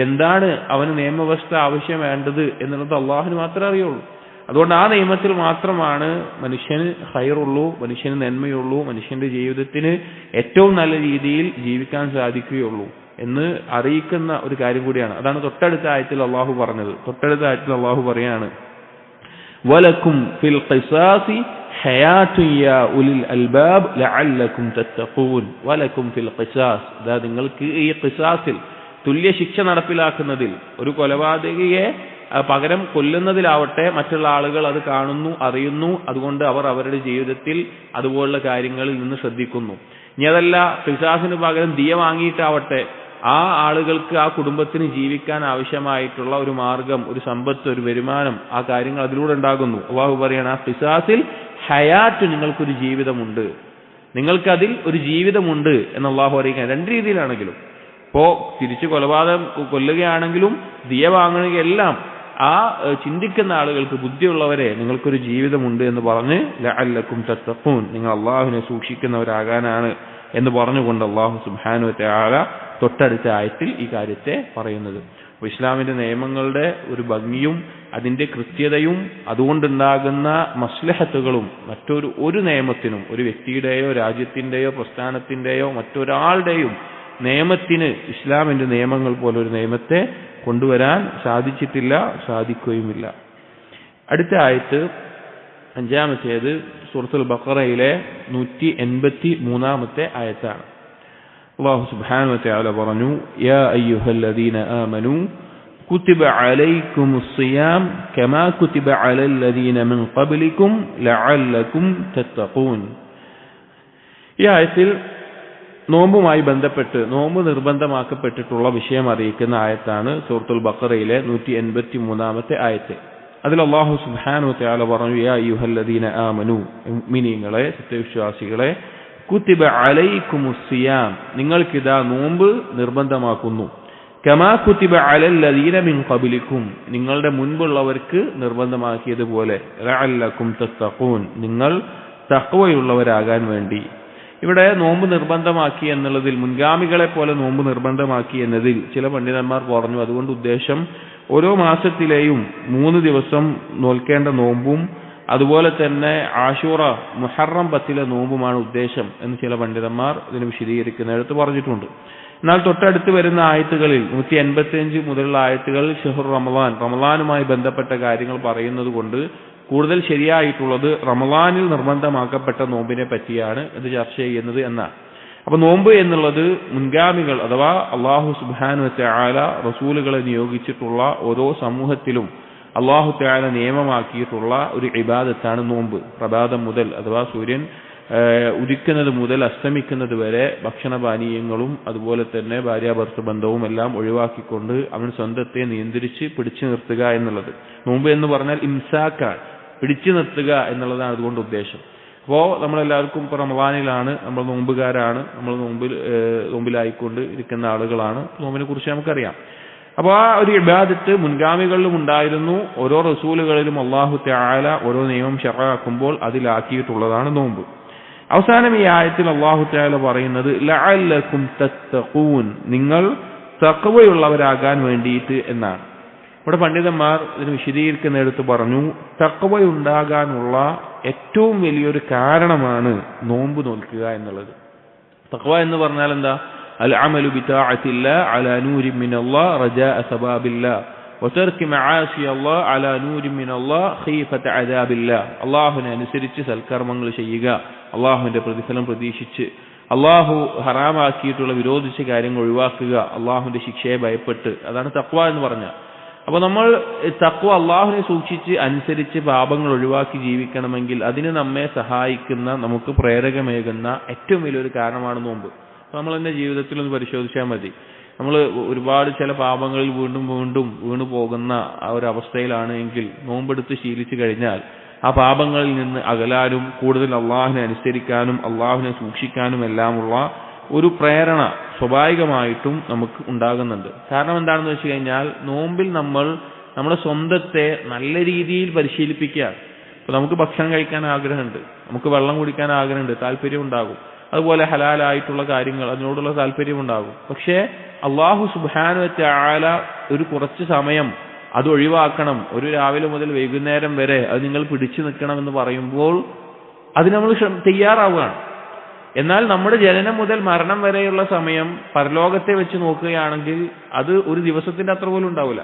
എന്താണ് അവന് നിയമവ്യവസ്ഥ ആവശ്യം വേണ്ടത് എന്നുള്ളത് അള്ളാഹുവിന് മാത്രമേ അറിയുള്ളൂ. അതുകൊണ്ട് ആ നിയമത്തിൽ മാത്രമാണ് മനുഷ്യന് ഖൈറുള്ളൂ, മനുഷ്യന് നന്മയുള്ളൂ, മനുഷ്യന്റെ ജീവിതത്തിന് ഏറ്റവും നല്ല രീതിയിൽ ജീവിക്കാൻ സാധിക്കുകയുള്ളൂ എന്ന് അറിയിക്കുന്ന ഒരു കാര്യം കൂടിയാണ്. അതാണ് തൊട്ടടുത്ത ആയത്തിൽ അള്ളാഹു പറഞ്ഞത്. തൊട്ടടുത്ത ആയത്തിൽ അള്ളാഹു പറയാണ് വലക്കും ഫിൽ ഖിസാസി ഹയാത്തുൻ യാ ഉലിൽ അൽബാബ് ലഅല്ലക്കും തത്തഖൂൻ. വലക്കും ഫിൽ ഖിസാസ്, അതായത് നിങ്ങൾക്ക് ഈ ഖിസാസിൽ തുല്യ ശിക്ഷ നടപ്പിലാക്കുന്നതിൽ, ഒരു കൊലപാതകിയെ പകരം കൊല്ലുന്നതിലാവട്ടെ മറ്റുള്ള ആളുകൾ അത് കാണുന്നു, അറിയുന്നു, അതുകൊണ്ട് അവർ അവരുടെ ജീവിതത്തിൽ അതുപോലുള്ള കാര്യങ്ങളിൽ നിന്ന് ശ്രദ്ധിക്കുന്നു. ഇനി അതല്ല ഖിസാസിന് പകരം ദിയ വാങ്ങിയിട്ടാവട്ടെ ആ ആളുകൾക്ക് ആ കുടുംബത്തിന് ജീവിക്കാൻ ആവശ്യമായിട്ടുള്ള ഒരു മാർഗം, ഒരു സമ്പത്ത്, ഒരു വരുമാനം, ആ കാര്യങ്ങൾ അതിലൂടെ ഉണ്ടാകുന്നു. അല്ലാഹു പറയാണ് ആ ഖിസാസിൽ ഹയാത്ത്, നിങ്ങൾക്കൊരു ജീവിതമുണ്ട്, നിങ്ങൾക്കതിൽ ഒരു ജീവിതമുണ്ട് എന്ന് അല്ലാഹു അറിയിക്കാൻ. രണ്ട് രീതിയിലാണെങ്കിലും, ഇപ്പോ തിരിച്ചു കൊലപാതകം കൊല്ലുകയാണെങ്കിലും ദിയ വാങ്ങുകയും എല്ലാം ആ ചിന്തിക്കുന്ന ആളുകൾക്ക്, ബുദ്ധിയുള്ളവരെ, നിങ്ങൾക്കൊരു ജീവിതമുണ്ട് എന്ന് പറഞ്ഞ് ലഅല്ലക്കും തത്തഖൂൻ, നിങ്ങൾ അള്ളാഹുവിനെ സൂക്ഷിക്കുന്നവരാകാനാണ് എന്ന് പറഞ്ഞുകൊണ്ട് അല്ലാഹു സുബ്ഹാനഹു വ തആല തൊട്ടടുത്ത ആയത്തിൽ ഈ കാര്യത്തെ പറയുന്നത്. അപ്പോൾ ഇസ്ലാമിന്റെ നിയമങ്ങളുടെ ഒരു ഭംഗിയും അതിന്റെ കൃത്യതയും അതുകൊണ്ടുണ്ടാകുന്ന മസ്ലഹത്തുകളും ഒരു നിയമത്തിനും, ഒരു വ്യക്തിയുടെയോ രാജ്യത്തിന്റെയോ പ്രസ്ഥാനത്തിന്റെയോ മറ്റൊരാളുടെയും നിയമത്തിന് ഇസ്ലാമിന്റെ നിയമങ്ങൾ പോലൊരു നിയമത്തെ കൊണ്ടുവരാൻ സാധിച്ചിട്ടില്ല, സാധിക്കുകയുമില്ല. അടുത്ത ആയത്ത് അഞ്ചാമത്തേത് സൂറത്തുൽ ബഖറയിലെ 183-ാമത്തെ ആയത്താണ്. അല്ലാഹു സുബ്ഹാനഹു വ തആല പറഞ്ഞു യാ അയ്യുഹല്ലദീന ആമനൂ കുതിബ അലൈക്കുമുസ് സിയാം കമാ കുതിബ അലല്ലദീന മിൻ ഖബ്ലിക്കും ലഅല്ലക്കും തത്തഖൂൻ. ഈ ആയത്തിൽ നോമ്പുമായി ബന്ധപ്പെട്ട് നോമ്പ് നിർബന്ധമാക്കപ്പെട്ടിട്ടുള്ള വിഷയം അറിയിക്കുന്ന ആയത്താണ് സൂറത്തുൽ ബഖറയിലെ 183-ാമത്തെ ആയത്ത്. അതിൽ അല്ലാഹു സുബ്ഹാനഹു വ തആല പറഞ്ഞു യാ അയ്യുഹല്ലദീന ആമനൂ, മുഅ്മിനീങ്ങളെ, സത്യവിശ്വാസികളെ, കുതിബ അലൈക്കുമുസ് സിയാം, നിങ്ങൾക്കിതാ നോമ്പ് നിർബന്ധമാക്കുന്നു, കമാ കുതിബ അലൽ ലദീന മിൻ ഖബ്ലിക്കും, നിങ്ങളുടെ മുൻപുള്ളവർക്ക് നിർബന്ധമാക്കിയതുപോലെ, ലഅല്ലക്കും തത്തഖൂൻ, നിങ്ങൾ തഖ്വയുള്ളവരാകാൻ വേണ്ടി. ഇവിടെ നോമ്പ് നിർബന്ധമാക്കി എന്നുള്ളതിൽ, മുൻഗാമികളെ പോലെ നോമ്പ് നിർബന്ധമാക്കി എന്നതിൽ ചില പണ്ഡിതന്മാർ പറഞ്ഞു അതുകൊണ്ട് ഉദ്ദേശം ഓരോ മാസത്തിലെയും 3 ദിവസം നോൽക്കേണ്ട നോമ്പും അതുപോലെ തന്നെ ആശൂറ മുഹറം 10 നോമ്പുമാണ് ഉദ്ദേശം എന്ന് ചില പണ്ഡിതന്മാർ ഇതിന് വിശദീകരിക്കുന്നിടത്ത് പറഞ്ഞിട്ടുണ്ട്. എന്നാൽ തൊട്ടടുത്ത് വരുന്ന ആയത്തുകളിൽ 185 മുതലുള്ള ആയത്തുകൾ ഷഹ്ർ റമളാനുമായി ബന്ധപ്പെട്ട കാര്യങ്ങൾ പറയുന്നത് കൊണ്ട് കൂടുതൽ ശരിയായിട്ടുള്ളത് റമളാനിൽ നിർബന്ധമാക്കപ്പെട്ട നോമ്പിനെ പറ്റിയാണ് ഇത് ചർച്ച ചെയ്യുന്നത് എന്നാണ്. അപ്പൊ നോമ്പ് എന്നുള്ളത് മുൻഗാമികൾ അഥവാ അല്ലാഹു സുബ്ഹാനഹു വ തആല റസൂലുകളെ നിയോഗിച്ചിട്ടുള്ള ഓരോ സമൂഹത്തിലും അല്ലാഹു തആല നിയമമാക്കിയിട്ടുള്ള ഒരു ഇബാദത്താണ് നോമ്പ്. പ്രഭാതം മുതൽ അഥവാ സൂര്യൻ ഉദിക്കുന്നത് മുതൽ അസ്തമിക്കുന്നത് വരെ ഭക്ഷണപാനീയങ്ങളും അതുപോലെ തന്നെ ഭാര്യാഭർത്തൃ ബന്ധവും എല്ലാം ഒഴിവാക്കിക്കൊണ്ട് അവൻ സ്വന്തത്തെ നിയന്ത്രിച്ച് പിടിച്ചു നിർത്തുക എന്നുള്ളത്. നോമ്പ് എന്ന് പറഞ്ഞാൽ ഇംസാക്കാണ്, പിടിച്ചു നിർത്തുക എന്നുള്ളതാണ് അതുകൊണ്ട് ഉദ്ദേശം. അപ്പോൾ നമ്മളെല്ലാവർക്കും ഇപ്പോൾ റമളാനിലാണ്, നമ്മൾ നോമ്പുകാരാണ്, നമ്മൾ നോമ്പിലായിക്കൊണ്ട് ഇരിക്കുന്ന ആളുകളാണ്. നോമ്പിനെ കുറിച്ച് നമുക്കറിയാം. അപ്പോൾ ആ ഒരു ഇബാദത്ത് മുൻഗാമികളിലും ഉണ്ടായിരുന്നു. ഓരോ റസൂലുകളിലും അല്ലാഹു തആല ഓരോ നിയമം ശറഅക്കുമ്പോൾ അതിലാക്കിയിട്ടുള്ളതാണ് നോമ്പ്. അവസാനം ഈ ആയത്തിൽ അല്ലാഹു തആല പറയുന്നത് ലഅല്ലക്കും തത്തഖൂൻ, നിങ്ങൾ തഖ്വയുള്ളവരാകാൻ വേണ്ടിയിട്ട് എന്നാണ്. ഇവിടെ പണ്ഡിതന്മാർ ഇതിന് വിശദീകരിക്കുന്നിടത്ത് പറഞ്ഞു, തഖ്വയുണ്ടാകാനുള്ള ഏറ്റവും വലിയൊരു കാരണമാണ് നോമ്പ് നോൽക്കുക എന്നുള്ളത്. തഖ്വ എന്ന് പറഞ്ഞാൽ എന്താ? അൽ അമലു ബിതാഅത്തില്ലാ അലാ നൂരിൻ മിനല്ലാഹ് റജാഅ സബാബില്ലാഹ് വതർകി മആസിയല്ലാഹ് അലാ നൂരിൻ മിനല്ലാഹ് ഖീഫത അദാബില്ലാഹ്. അല്ലാഹുവിനെ അനുസരിച്ച് സൽക്കർമ്മങ്ങൾ ചെയ്യുക, അല്ലാഹുവിന്റെ പ്രതിഫലം പ്രതീക്ഷിച്ച്, അല്ലാഹു ഹറാമാക്കിയിട്ടുള്ള വിരോധിച്ച കാര്യങ്ങൾ ഒഴിവാക്കുക, അല്ലാഹുവിന്റെ ശിക്ഷയെ ഭയപ്പെട്ട്. അതാണ് തഖ്വ എന്ന് പറഞ്ഞാൽ. അപ്പൊ നമ്മൾ തഖ്വ അല്ലാഹുവിനെ സൂക്ഷിച്ച് അനുസരിച്ച് പാപങ്ങൾ ഒഴിവാക്കി ജീവിക്കണമെങ്കിൽ അതിന് നമ്മെ സഹായിക്കുന്ന, നമുക്ക് പ്രേരകമേകുന്ന ഏറ്റവും വലിയൊരു കാരണമാണ് നോമ്പ്. നമ്മൾ എന്റെ ജീവിതത്തിൽ ഒന്ന് പരിശോധിച്ചാൽ മതി. നമ്മൾ ഒരുപാട് ചില പാപങ്ങളിൽ വീണ്ടും വീണ്ടും വീണു പോകുന്ന ആ ഒരു അവസ്ഥയിലാണ് എങ്കിൽ നോമ്പെടുത്ത് ശീലിച്ചു കഴിഞ്ഞാൽ ആ പാപങ്ങളിൽ നിന്ന് അകലാനും കൂടുതൽ അള്ളാഹുവിനെ അനുസരിക്കാനും അള്ളാഹുവിനെ സൂക്ഷിക്കാനും എല്ലാമുള്ള ഒരു പ്രേരണ സ്വാഭാവികമായിട്ടും നമുക്ക് ഉണ്ടാകുന്നുണ്ട്. കാരണം എന്താണെന്ന് വെച്ച് കഴിഞ്ഞാൽ നോമ്പിൽ നമ്മൾ നമ്മുടെ സ്വന്തത്തെ നല്ല രീതിയിൽ പരിശീലിപ്പിക്കുകയാണ്. ഇപ്പൊ നമുക്ക് ഭക്ഷണം കഴിക്കാൻ ആഗ്രഹമുണ്ട്, നമുക്ക് വെള്ളം കുടിക്കാൻ ആഗ്രഹമുണ്ട്, താല്പര്യം ഉണ്ടാകും. അതുപോലെ ഹലാലായിട്ടുള്ള കാര്യങ്ങൾ അതിനോടുള്ള താല്പര്യം ഉണ്ടാകും. പക്ഷേ അല്ലാഹു സുബ്ഹാനഹു വ തആല ഒരു കുറച്ച് സമയം അത് ഒഴിവാക്കണം, ഒരു രാവിലെ മുതൽ വൈകുന്നേരം വരെ അത് നിങ്ങൾ പിടിച്ചു നിൽക്കണം എന്ന് പറയുമ്പോൾ അതിന് നമ്മൾ തയ്യാറാവുകയാണ്. എന്നാൽ നമ്മുടെ ജനനം മുതൽ മരണം വരെയുള്ള സമയം പരലോകത്തെ വെച്ച് നോക്കുകയാണെങ്കിൽ അത് ഒരു ദിവസത്തിന്റെ അത്ര പോലും ഉണ്ടാവില്ല.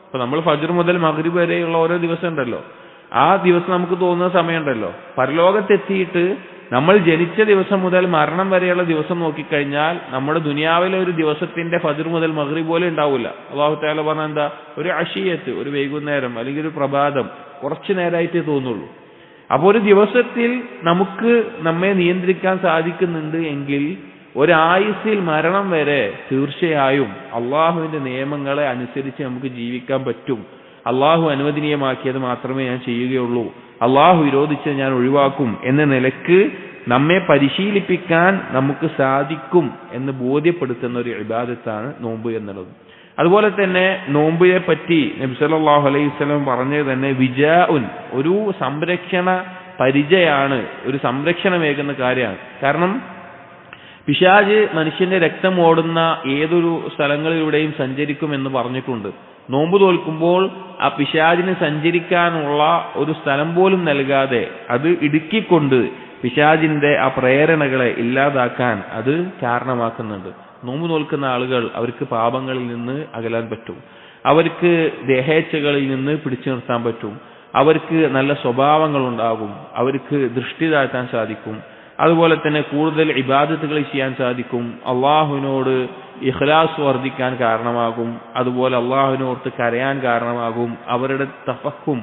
ഇപ്പൊ നമ്മൾ ഫജ്ർ മുതൽ മഗ്രിബ് വരെയുള്ള ഓരോ ദിവസം ഉണ്ടല്ലോ, ആ ദിവസം നമുക്ക് തോന്നുന്ന സമയമുണ്ടല്ലോ. പരലോകത്തെത്തിയിട്ട് നമ്മൾ ജനിച്ച ദിവസം മുതൽ മരണം വരെയുള്ള ദിവസം നോക്കിക്കഴിഞ്ഞാൽ നമ്മുടെ ദുനിയാവിലെ ഒരു ദിവസത്തിന്റെ ഫജ്ർ മുതൽ മഗ്രിബ് പോലെ ഉണ്ടാവില്ല. അല്ലാഹു തആല പറഞ്ഞ എന്താ? ഒരു അശിയത്ത്, ഒരു വൈകുന്നേരം അല്ലെങ്കിൽ ഒരു പ്രഭാതം, കുറച്ചു നേരമായിട്ടേ തോന്നുള്ളൂ. അപ്പോൾ ഒരു ദിവസത്തിൽ നമുക്ക് നമ്മെ നിയന്ത്രിക്കാൻ സാധിക്കുന്നുണ്ട് എങ്കിൽ ഒരായുസ്സിൽ മരണം വരെ തീർച്ചയായും അള്ളാഹുവിന്റെ നിയമങ്ങളെ അനുസരിച്ച് നമുക്ക് ജീവിക്കാൻ പറ്റും. അള്ളാഹു അനുവദനീയമാക്കിയത് മാത്രമേ ഞാൻ ചെയ്യുകയുള്ളൂ, അള്ളാഹു വിരോധിച്ചത് ഞാൻ ഒഴിവാക്കും എന്ന നിലക്ക് നമ്മെ പരിശീലിപ്പിക്കാൻ നമുക്ക് സാധിക്കും എന്ന് ബോധ്യപ്പെടുത്തുന്ന ഒരു ഇബാദത്താണ് നോമ്പ് എന്നുള്ളത്. അതുപോലെ തന്നെ നോമ്പിനെ പറ്റി നബി സല്ലല്ലാഹു അലൈഹി വസല്ലം പറഞ്ഞത് തന്നെ വിജാഉൻ, ഒരു സംരക്ഷണ പരിചയാണ്, ഒരു സംരക്ഷണമേകുന്ന കാര്യമാണ്. കാരണം പിശാച് മനുഷ്യന്റെ രക്തം ഓടുന്ന ഏതൊരു സ്ഥലങ്ങളിലൂടെയും സഞ്ചരിക്കുമെന്ന് പറഞ്ഞിട്ടുണ്ട്. നോമ്പ് തോൽക്കുമ്പോൾ ആ പിശാചിന് സഞ്ചരിക്കാനുള്ള ഒരു സ്ഥലം പോലും നൽകാതെ അത് ഇടുക്കിക്കൊണ്ട് പിശാചിന്റെ ആ പ്രേരണകളെ ഇല്ലാതാക്കാൻ അത് കാരണമാക്കുന്നുണ്ട്. നോമ്പ് നോൽക്കുന്ന ആളുകൾ അവർക്ക് പാപങ്ങളിൽ നിന്ന് അകലാൻ പറ്റും, അവർക്ക് ദേഹേച്ഛകളിൽ നിന്ന് പിടിച്ചു നിർത്താൻ പറ്റും, അവർക്ക് നല്ല സ്വഭാവങ്ങൾ ഉണ്ടാകും, അവർക്ക് ദൃഷ്ടി താഴ്ത്താൻ സാധിക്കും, അതുപോലെ തന്നെ കൂടുതൽ ഇബാദത്തുകൾ ചെയ്യാൻ സാധിക്കും, അള്ളാഹുവിനോട് ഇഖ്ലാസ് വർദ്ധിക്കാൻ കാരണമാകും, അതുപോലെ അള്ളാഹുവിനോർത്ത് കരയാൻ കാരണമാകും. അവരുടെ തഫക്കും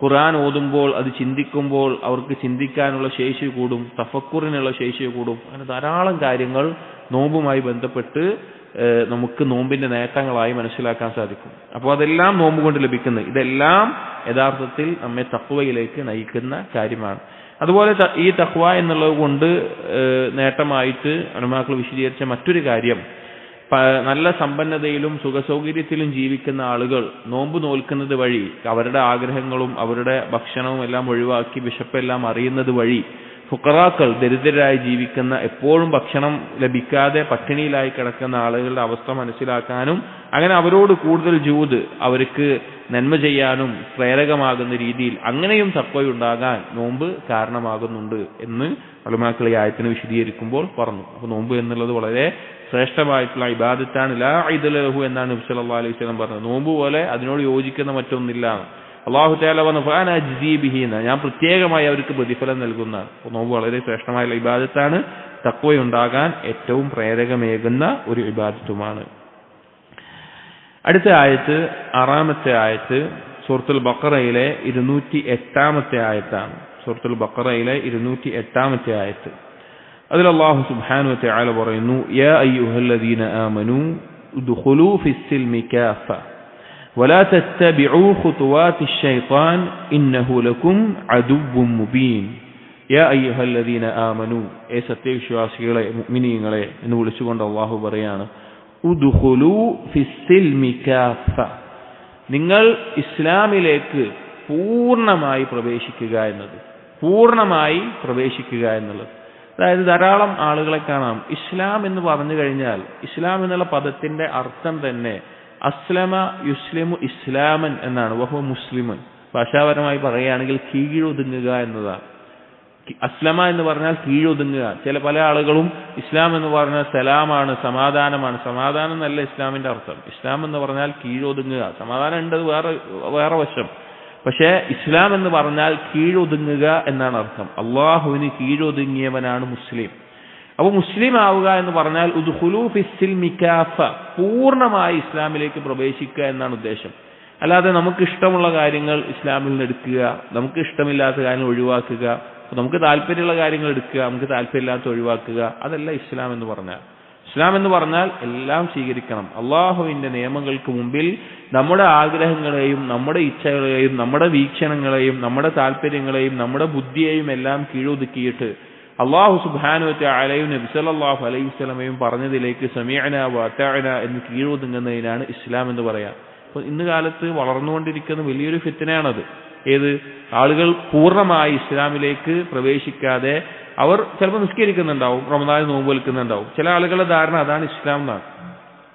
ഖുർആൻ ഓതുമ്പോൾ അത് ചിന്തിക്കുമ്പോൾ അവർക്ക് ചിന്തിക്കാനുള്ള ശേഷി കൂടും, തഫക്കുറിനുള്ള ശേഷി കൂടും. അങ്ങനെ ധാരാളം കാര്യങ്ങൾ നോമ്പുമായി ബന്ധപ്പെട്ട് നമുക്ക് നോമ്പിന്റെ നേട്ടങ്ങളായി മനസ്സിലാക്കാൻ സാധിക്കും. അപ്പോൾ അതെല്ലാം നോമ്പ് കൊണ്ട് ലഭിക്കുന്നത്, ഇതെല്ലാം യഥാർത്ഥത്തിൽ നമ്മെ തഖ്വയിലേക്ക് നയിക്കുന്ന കാര്യമാണ്. അതുപോലെ ഈ തഖ്വ എന്നുള്ളത് കൊണ്ട് നേട്ടമായിട്ട് ഉലമാക്കൾ വിശദീകരിച്ച മറ്റൊരു കാര്യം, നല്ല സമ്പന്നതയിലും സുഖസൗകര്യത്തിലും ജീവിക്കുന്ന ആളുകൾ നോമ്പ് നോൽക്കുന്നത് വഴി അവരുടെ ആഗ്രഹങ്ങളും അവരുടെ ഭക്ഷണവും എല്ലാം ഒഴിവാക്കി വിശപ്പെല്ലാം അറിയുന്നത് വഴി ഫുഖറാക്കൾ ദരിദ്രരായി ജീവിക്കുന്ന എപ്പോഴും ഭക്ഷണം ലഭിക്കാതെ പട്ടിണിയിലായി കിടക്കുന്ന ആളുകളുടെ അവസ്ഥ മനസ്സിലാക്കാനും അങ്ങനെ അവരോട് കൂടുതൽ ജൂദ് അവർക്ക് നന്മ ചെയ്യാനും പ്രേരകമാകുന്ന രീതിയിൽ അങ്ങനെയും തഖ്വയുണ്ടാകാൻ നോമ്പ് കാരണമാകുന്നുണ്ട് എന്ന് ഉലമാക്കൾ ഈ ആയത്തിനെ വിശദീകരിക്കുമ്പോൾ പറഞ്ഞു. അപ്പോൾ നോമ്പ് എന്നുള്ളത് വളരെ ശ്രേഷ്ഠമായിട്ടുള്ള ഇബാദത്താണ്. ലാ ഇദ ലഹു എന്നാണ് നബി സല്ലല്ലാഹു അലൈഹി വസല്ലം പറഞ്ഞത്. നോമ്പ് പോലെ അതിനോട് യോജിക്കുന്ന മറ്റൊന്നില്ല. അല്ലാഹു തആല പറഞ്ഞു ഫഅന അജ്സി ബിഹി, ഞാൻ പ്രത്യേകമായി അവർക്ക് പ്രതിഫലം നൽകുന്നതാണ്. അപ്പോൾ നോമ്പ് വളരെ ശ്രേഷ്ഠമായ ഇബാദത്താണ്, തഖ്വയുണ്ടാകാൻ ഏറ്റവും പ്രേരകമേകുന്ന ഒരു ഇബാദത്തുമാണ്. അടുത്ത ആയത്ത് 6-ാമത്തെ ആയത്ത് സൂറത്തുൽ ബഖറയിലെ 208-ാമത്തെ ആയത്താണ്. സൂറത്തുൽ ബഖറയിലെ 208-ാമത്തെ ആയത്ത്. അതിൽ അല്ലാഹു സുബ്ഹാനഹു വ തആല പറയുന്നു, യാ അയ്യുഹല്ലദീന ആമനൂ ഉദ്ഖുലൂ ഫിസ്സിൽമി കാഫ വലാ തത്തബിഉ ഖുതുവാതിശ് ശൈത്താൻ ഇന്നഹു ലക്കും അദുവ്വുൻ മുബീൻ. യാ അയ്യുഹല്ലദീന ആമനൂ, ഏ സത്യവിശ്വാസികളെ മുഅ്മിനീങ്ങളെ എന്ന് വിളിച്ചുകൊണ്ട് അല്ലാഹു പറയാണ്, ഉദ്ഖുലൂ ഫിസ്സിൽമി കാഫ, നിങ്ങൾ ഇസ്ലാമിലേക്ക് പൂർണ്ണമായി പ്രവേശിക്കുക എന്നത്, പൂർണ്ണമായി പ്രവേശിക്കുക എന്നുള്ളത്. അതായത് ധാരാളം ആളുകളെ കാണാം ഇസ്ലാം എന്ന് പറഞ്ഞു കഴിഞ്ഞാൽ, ഇസ്ലാം എന്നുള്ള പദത്തിന്റെ അർത്ഥം തന്നെ അസ്ലമ യുസ്ലിമു ഇസ്ലാമൻ എന്നാണ്. വഹുവ മുസ്ലിമൻ ഭാഷാപരമായി പറയുകയാണെങ്കിൽ കീഴൊതുങ്ങുക എന്നതാണ്. അസ്ലമ എന്ന് പറഞ്ഞാൽ കീഴൊതുങ്ങുക. പല ആളുകളും ഇസ്ലാം എന്ന് പറഞ്ഞാൽ സലാമാണ്, സമാധാനമാണ്. സമാധാനം എന്നല്ല ഇസ്ലാമിന്റെ അർത്ഥം. ഇസ്ലാം എന്ന് പറഞ്ഞാൽ കീഴൊതുങ്ങുക. സമാധാനം ഉണ്ടത് വേറെ വശം. പക്ഷേ ഇസ്ലാം എന്ന് പറഞ്ഞാൽ കീഴൊതുങ്ങുക എന്നാണ് അർത്ഥം. അള്ളാഹുവിന് കീഴൊതുങ്ങിയവനാണ് മുസ്ലിം. അപ്പോൾ മുസ്ലിം ആവുക എന്ന് പറഞ്ഞാൽ ഉദ്ഖുലൂ ഫിസ്സിൽമി കാഫ, പൂർണ്ണമായി ഇസ്ലാമിലേക്ക് പ്രവേശിക്കുക എന്നാണ് ഉദ്ദേശം. അല്ലാതെ നമുക്ക് ഇഷ്ടമുള്ള കാര്യങ്ങൾ ഇസ്ലാമിൽ നിന്ന് എടുക്കുക, നമുക്ക് ഇഷ്ടമില്ലാത്ത കാര്യങ്ങൾ ഒഴിവാക്കുക, നമുക്ക് താല്പര്യമുള്ള കാര്യങ്ങൾ എടുക്കുക, നമുക്ക് താല്പര്യമില്ലാത്ത ഒഴിവാക്കുക, അതല്ല ഇസ്ലാം എന്ന് പറഞ്ഞാൽ. ഇസ്ലാം എന്ന് പറഞ്ഞാൽ എല്ലാം സ്വീകരിക്കണം. അള്ളാഹുവിന്റെ നിയമങ്ങൾക്ക് മുമ്പിൽ നമ്മുടെ ആഗ്രഹങ്ങളെയും നമ്മുടെ ഇച്ഛകളെയും നമ്മുടെ വീക്ഷണങ്ങളെയും നമ്മുടെ താല്പര്യങ്ങളെയും നമ്മുടെ ബുദ്ധിയെയും എല്ലാം കീഴൊതുക്കിയിട്ട് അള്ളാഹു സുബ്ഹാനഹു വ തആലയും നബി സല്ലല്ലാഹു അലൈഹി വസല്ലമയും പറഞ്ഞതിലേക്ക് സമീഅനാ വ അതഅനാ എന്ന് കീഴൊതുങ്ങുന്നതിനാണ് ഇസ്ലാം എന്ന് പറയാം. അപ്പോൾ ഇന്ന് കാലത്ത് വളർന്നുകൊണ്ടിരിക്കുന്ന വലിയൊരു ഫിത്നയാണത്. ഏത്? ആളുകൾ പൂർണ്ണമായി ഇസ്ലാമിലേക്ക് പ്രവേശിക്കാതെ അവർ ചിലപ്പോൾ നിസ്കരിക്കുന്നുണ്ടാവും, റമദാനിൽ നോമ്പ് വെൽക്കുന്നുണ്ടാവും. ചില ആളുകളുടെ ധാരണ അതാണ് ഇസ്ലാം എന്നാണ്.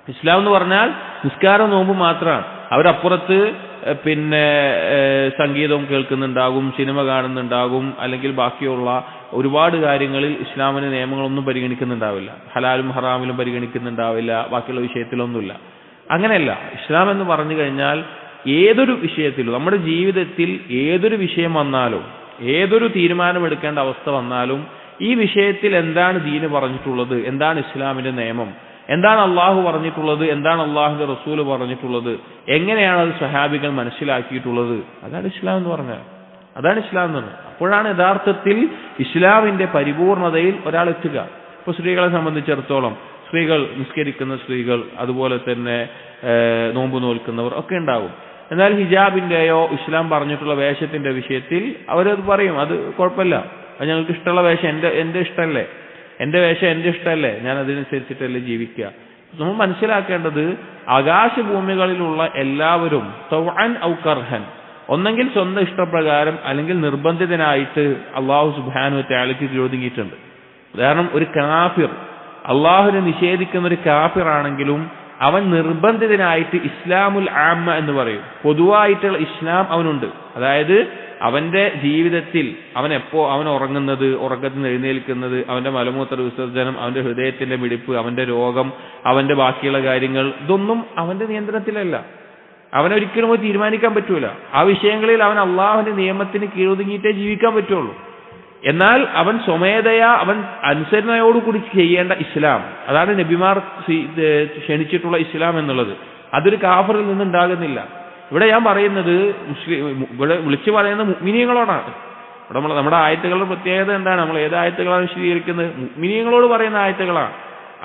ഇസ്ലാം എന്ന് പറഞ്ഞാൽ നിസ്കാരം നോമ്പ് മാത്രമാണ്. അവരപ്പുറത്ത് സംഗീതവും കേൾക്കുന്നുണ്ടാകും, സിനിമ കാണുന്നുണ്ടാകും, അല്ലെങ്കിൽ ബാക്കിയുള്ള ഒരുപാട് കാര്യങ്ങളിൽ ഇസ്ലാമിന് നിയമങ്ങളൊന്നും പരിഗണിക്കുന്നുണ്ടാവില്ല, ഹലാലും ഹറാമിലും പരിഗണിക്കുന്നുണ്ടാവില്ല, ബാക്കിയുള്ള വിഷയത്തിലൊന്നുമില്ല. അങ്ങനെയല്ല. ഇസ്ലാം എന്ന് പറഞ്ഞു കഴിഞ്ഞാൽ ഏതൊരു വിഷയത്തിലും നമ്മുടെ ജീവിതത്തിൽ ഏതൊരു വിഷയം വന്നാലും ഏതൊരു തീരുമാനമെടുക്കേണ്ട അവസ്ഥ വന്നാലും ഈ വിഷയത്തിൽ എന്താണ് ദീന് പറഞ്ഞിട്ടുള്ളത്, എന്താണ് ഇസ്ലാമിന്റെ നിയമം, എന്താണ് അള്ളാഹു പറഞ്ഞിട്ടുള്ളത്, എന്താണ് അള്ളാഹുവിന്റെ റസൂല് പറഞ്ഞിട്ടുള്ളത്, എങ്ങനെയാണ് അത് സ്വഹാബികൾ മനസ്സിലാക്കിയിട്ടുള്ളത്, അതാണ് ഇസ്ലാം എന്ന് പറഞ്ഞാൽ. അതാണ് ഇസ്ലാം എന്ന് പറഞ്ഞത്. അപ്പോഴാണ് യഥാർത്ഥത്തിൽ ഇസ്ലാമിന്റെ പരിപൂർണതയിൽ ഒരാൾ എത്തുക. ഇപ്പൊ സ്ത്രീകളെ സംബന്ധിച്ചിടത്തോളം സ്ത്രീകൾ, നിസ്കരിക്കുന്ന സ്ത്രീകൾ, അതുപോലെ തന്നെ നോമ്പ് നോൽക്കുന്നവർ ഒക്കെ ഉണ്ടാവും. എന്നാൽ ഹിജാബിന്റെയോ ഇസ്ലാം പറഞ്ഞിട്ടുള്ള വേഷത്തിന്റെ വിഷയത്തിൽ അവരത് പറയും, അത് കുഴപ്പമില്ല, അത് ഞങ്ങൾക്ക് ഇഷ്ടമുള്ള വേഷം എന്റെ ഇഷ്ടമല്ലേ, എന്റെ വേഷം എന്റെ ഇഷ്ടമല്ലേ, ഞാൻ അതിനനുസരിച്ചിട്ടല്ലേ ജീവിക്കുക. നമ്മൾ മനസ്സിലാക്കേണ്ടത് ആകാശഭൂമികളിലുള്ള എല്ലാവരും തൗഅൻ ഔ കർഹൻ, ഒന്നെങ്കിൽ സ്വന്തം ഇഷ്ടപ്രകാരം അല്ലെങ്കിൽ നിർബന്ധിതനായിട്ട് അള്ളാഹു സുബ്ഹാനഹു വ തആലയ്ക്ക് കീഴൊതുങ്ങിയിട്ടുണ്ട്. ഉദാഹരണം, ഒരു കാഫിർ, അള്ളാഹുവിനെ നിഷേധിക്കുന്ന ഒരു കാഫിർ ആണെങ്കിലും അവൻ നിർബന്ധിതനായിട്ട് ഇസ്ലാമുൽ ആമ്മ എന്ന് പറയും, പൊതുവായിട്ടുള്ള ഇസ്ലാം അവനുണ്ട്. അതായത് അവന്റെ ജീവിതത്തിൽ അവൻ ഉറങ്ങുന്നത്, ഉറക്കത്തിൽ നിന്ന് എഴുന്നേൽക്കുന്നത്, അവന്റെ മലമൂത്ര വിസർജനം, അവന്റെ ഹൃദയത്തിന്റെ മിടിപ്പ്, അവന്റെ രോഗം, അവന്റെ ബാക്കിയുള്ള കാര്യങ്ങൾ, ഇതൊന്നും അവന്റെ നിയന്ത്രണത്തിലല്ല. അവനൊരിക്കലും അത് തീരുമാനിക്കാൻ പറ്റൂല. ആ വിഷയങ്ങളിൽ അവൻ അള്ളാഹുവിന്റെ നിയമത്തിന് കീഴൊതുങ്ങിയിട്ടേ ജീവിക്കാൻ പറ്റുള്ളൂ. എന്നാൽ അവൻ സ്വമേധയാ അവൻ അനുസരണയോടുകൂടി ചെയ്യേണ്ട ഇസ്ലാം, അതാണ് നബിമാർ ക്ഷണിച്ചിട്ടുള്ള ഇസ്ലാം എന്നുള്ളത്. അതൊരു കാഫറിൽ നിന്നുണ്ടാകുന്നില്ല. ഇവിടെ ഞാൻ പറയുന്നത് ഇവിടെ വിളിച്ചു പറയുന്ന മുഅ്മിനീങ്ങളോടാണ്. ഇവിടെ നമ്മുടെ ആയത്തുകളുടെ പ്രത്യേകത എന്താണ്? നമ്മൾ ഏത് ആയത്തുകളാണ് വിശദീകരിക്കുന്നത്? മുഅ്മിനീങ്ങളോട് പറയുന്ന ആയത്തുകളാണ്.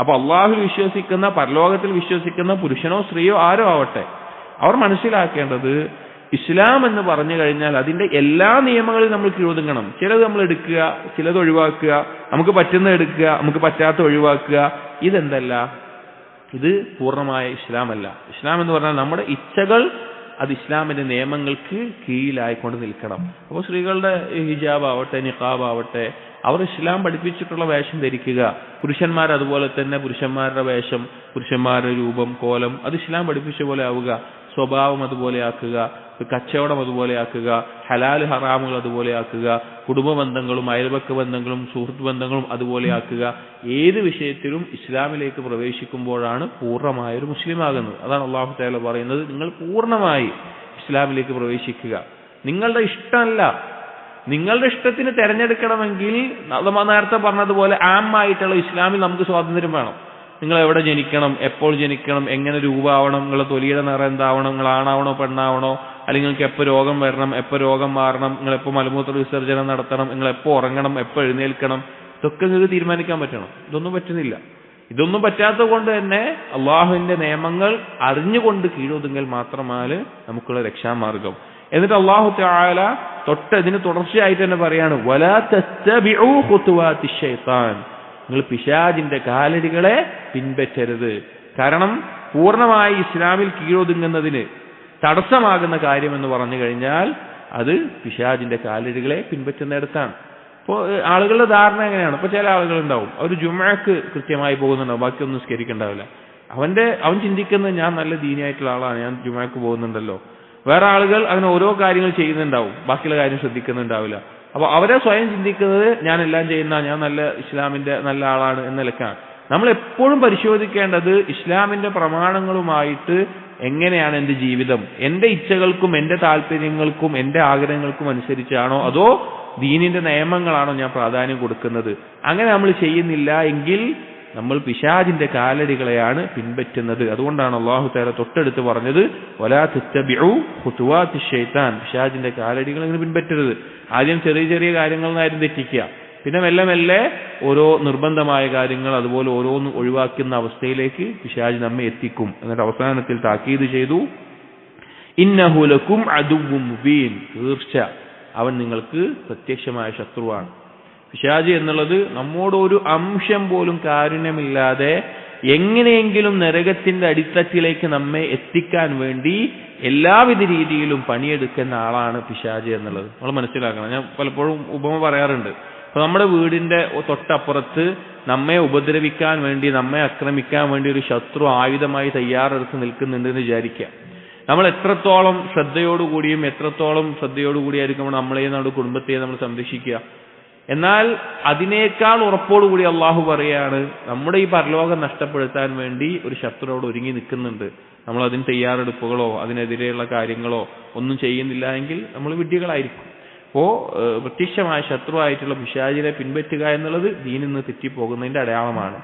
അപ്പൊ അള്ളാഹുവിൽ വിശ്വസിക്കുന്ന, പരലോകത്തിൽ വിശ്വസിക്കുന്ന പുരുഷനോ സ്ത്രീയോ ആരോ ആവട്ടെ, അവർ മനസ്സിലാക്കേണ്ടത് ഇസ്ലാം എന്ന് പറഞ്ഞു കഴിഞ്ഞാൽ അതിന്റെ എല്ലാ നിയമങ്ങളും നമ്മൾ കീഴൊതുങ്ങണം. ചിലത് നമ്മൾ എടുക്കുക, ചിലത് ഒഴിവാക്കുക, നമുക്ക് പറ്റുന്ന എടുക്കുക, നമുക്ക് പറ്റാത്ത ഒഴിവാക്കുക. ഇത് പൂർണ്ണമായ ഇസ്ലാമല്ല. ഇസ്ലാം എന്ന് പറഞ്ഞാൽ നമ്മുടെ ഇച്ഛകൾ അത് ഇസ്ലാമിന്റെ നിയമങ്ങൾക്ക് കീഴിലായിക്കൊണ്ട് നിൽക്കണം. അപ്പോൾ സ്ത്രീകളുടെ ഹിജാബ് ആവട്ടെ, നിഖാബ് ആവട്ടെ, അവർ ഇസ്ലാം പഠിപ്പിച്ചിട്ടുള്ള വേഷം ധരിക്കുക. പുരുഷന്മാർ അതുപോലെ തന്നെ പുരുഷന്മാരുടെ വേഷം, പുരുഷന്മാരുടെ രൂപം, കോലം അത് ഇസ്ലാം പഠിപ്പിച്ച പോലെ ആവുക. സ്വഭാവം അതുപോലെ ആക്കുക, കച്ചവടം അതുപോലെ ആക്കുക, ഹലാല് ഹറാമുകൾ അതുപോലെ ആക്കുക, കുടുംബ ബന്ധങ്ങളും അയൽപക്ക ബന്ധങ്ങളും സുഹൃത്ത് ബന്ധങ്ങളും അതുപോലെ ആക്കുക. ഏത് വിഷയത്തിലും ഇസ്ലാമിലേക്ക് പ്രവേശിക്കുമ്പോഴാണ് പൂർണ്ണമായൊരു മുസ്ലിം ആകുന്നത്. അതാണ് അല്ലാഹു തആല പറയുന്നത്, നിങ്ങൾ പൂർണ്ണമായി ഇസ്ലാമിലേക്ക് പ്രവേശിക്കുക. നിങ്ങളുടെ ഇഷ്ടമല്ല, നിങ്ങളുടെ ഇഷ്ടത്തിന് തിരഞ്ഞെടുക്കണമെങ്കിൽ നേരത്തെ പറഞ്ഞതുപോലെ ആമായിട്ടുള്ള ഇസ്ലാമിൽ നമുക്ക് സ്വാതന്ത്ര്യം വേണം. നിങ്ങൾ എവിടെ ജനിക്കണം, എപ്പോൾ ജനിക്കണം, എങ്ങനെ രൂപമാവണം, നിങ്ങളുടെ തൊലിയുടെ നിറം എന്താവണം, നിങ്ങൾ ആണാവണോ പെണ്ണാവണോ, അല്ലെങ്കിൽ നിങ്ങൾക്ക് എപ്പോൾ രോഗം വരണം, എപ്പോൾ രോഗം മാറണം, നിങ്ങൾ എപ്പോൾ മലമൂത്ര വിസർജനം നടത്തണം, നിങ്ങൾ എപ്പോൾ ഉറങ്ങണം, എപ്പോൾ എഴുന്നേൽക്കണം, ഇതൊക്കെ നിങ്ങൾക്ക് തീരുമാനിക്കാൻ പറ്റണം. ഇതൊന്നും പറ്റുന്നില്ല. ഇതൊന്നും പറ്റാത്തത് കൊണ്ട് തന്നെ അള്ളാഹുവിന്റെ നിയമങ്ങൾ അറിഞ്ഞുകൊണ്ട് കീഴൊതുങ്ങൽ മാത്രമാണ് നമുക്കുള്ള രക്ഷാമാർഗം. എന്നിട്ട് അല്ലാഹു തആല ഇതിന് തുടർച്ചയായിട്ട് തന്നെ പറയാണ്, വലാ തത്തബിഉ ഖുതുവാതിശ് ശൈത്താൻ, നിങ്ങൾ പിശാചിന്റെ കാലടികളെ പിൻപറ്റരുത്. കാരണം പൂർണ്ണമായി ഇസ്ലാമിൽ കീഴൊതുങ്ങുന്നതിന് തടസ്സമാകുന്ന കാര്യമെന്ന് പറഞ്ഞു കഴിഞ്ഞാൽ അത് പിശാചിന്റെ കാലടികളെ പിൻപറ്റുന്നിടത്താണ്. ഇപ്പോൾ ആളുകളുടെ ധാരണ എങ്ങനെയാണ്? ഇപ്പോൾ ചില ആളുകളുണ്ടാവും, അവർ ജുമുഅക്ക് കൃത്യമായി പോകുന്നുണ്ടാവും, ബാക്കിയൊന്നും നിസ്കരിക്കണ്ടാവില്ല. അവൻ ചിന്തിക്കുന്നത് ഞാൻ നല്ല ദീനിയായിട്ടുള്ള ആളാണ്, ഞാൻ ജുമുഅക്ക് പോകുന്നുണ്ടല്ലോ. വേറെ ആളുകൾ അങ്ങനെ ഓരോ കാര്യങ്ങൾ ചെയ്യുന്നുണ്ടാവും, ബാക്കിയുള്ള കാര്യം ശ്രദ്ധിക്കുന്നുണ്ടാവില്ല. അപ്പൊ അവരെ സ്വയം ചിന്തിക്കുന്നത് ഞാൻ എല്ലാം ചെയ്യുന്ന, ഞാൻ നല്ല ഇസ്ലാമിന്റെ നല്ല ആളാണ് എന്ന നിലക്കാണ്. നമ്മൾ എപ്പോഴും പരിശോധിക്കേണ്ടത് ഇസ്ലാമിന്റെ പ്രമാണങ്ങളുമായിട്ട് എങ്ങനെയാണ് എന്റെ ജീവിതം, എന്റെ ഇച്ഛകൾക്കും എന്റെ താല്പര്യങ്ങൾക്കും എന്റെ ആഗ്രഹങ്ങൾക്കും അനുസരിച്ചാണോ, അതോ ദീനിന്റെ നിയമങ്ങളാണോ ഞാൻ പ്രാധാന്യം കൊടുക്കുന്നത്? അങ്ങനെ നമ്മൾ ചെയ്യുന്നില്ല എങ്കിൽ നമ്മൾ പിശാചിന്റെ കാലടികളെയാണ് പിൻപറ്റുന്നത്. അതുകൊണ്ടാണ് അല്ലാഹു തആല തൊട്ടടുത്ത് പറഞ്ഞത്, വലാ തത്തബിഉ ഖുതുവാതിശ് ശൈത്താൻ, പിശാചിന്റെ കാലടികൾ ഇങ്ങനെ പിൻപറ്റരുത്. ആദ്യം ചെറിയ ചെറിയ കാര്യങ്ങളിലായിരുന്നു തെറ്റിക്കുക, പിന്നെ മെല്ലെ മെല്ലെ ഓരോ നിർബന്ധമായ കാര്യങ്ങൾ അതുപോലെ ഓരോന്നും ഒഴിവാക്കുന്ന അവസ്ഥയിലേക്ക് പിശാച് നമ്മെ എത്തിക്കും. എന്നിട്ട് അവസാനത്തിൽ താക്കീത് ചെയ്തു, ഇന്നഹു ലക്കും അദുവ്വുൻ മുബീൻ, തീർച്ച അവൻ നിങ്ങൾക്ക് പ്രത്യക്ഷമായ ശത്രുവാണ്. പിശാച് എന്നുള്ളത് നമ്മോട് ഒരു അംശം പോലും കാരുണ്യമില്ലാതെ എങ്ങനെയെങ്കിലും നരകത്തിന്റെ അടിത്തട്ടിലേക്ക് നമ്മെ എത്തിക്കാൻ വേണ്ടി എല്ലാവിധ രീതിയിലും പണിയെടുക്കുന്ന ആളാണ് പിശാച് എന്നുള്ളത് നമ്മൾ മനസ്സിലാക്കണം. ഞാൻ പലപ്പോഴും ഉപമ പറയാറുണ്ട്. അപ്പൊ നമ്മുടെ വീടിന്റെ തൊട്ടപ്പുറത്ത് നമ്മെ ഉപദ്രവിക്കാൻ വേണ്ടി, നമ്മെ ആക്രമിക്കാൻ വേണ്ടി ഒരു ശത്രു ആയുധമായി തയ്യാറെടുത്ത് നിൽക്കുന്നുണ്ടെന്ന് വിചാരിക്കുക. നമ്മൾ എത്രത്തോളം ശ്രദ്ധയോടുകൂടിയായിരിക്കും നമ്മളെയും നമ്മുടെ കുടുംബത്തെയും നമ്മൾ സംരക്ഷിക്കുക. എന്നാൽ അതിനേക്കാൾ ഉറപ്പോടുകൂടി അള്ളാഹു പറയാണ്, നമ്മുടെ ഈ പരലോകം നഷ്ടപ്പെടുത്താൻ വേണ്ടി ഒരു ശത്രുവോട് ഒരുങ്ങി നിൽക്കുന്നുണ്ട്. നമ്മൾ അതിന് തയ്യാറെടുപ്പുകളോ അതിനെതിരെയുള്ള കാര്യങ്ങളോ ഒന്നും ചെയ്യുന്നില്ല എങ്കിൽ നമ്മൾ വിഡ്ഢികളായിരിക്കും. അപ്പോ പ്രത്യക്ഷമായ ശത്രുവായിട്ടുള്ള പിശാചിനെ പിൻപറ്റുക എന്നുള്ളത് ദീനിൽ നിന്ന് തെറ്റിപ്പോകുന്നതിന്റെ അടയാളമാണ്.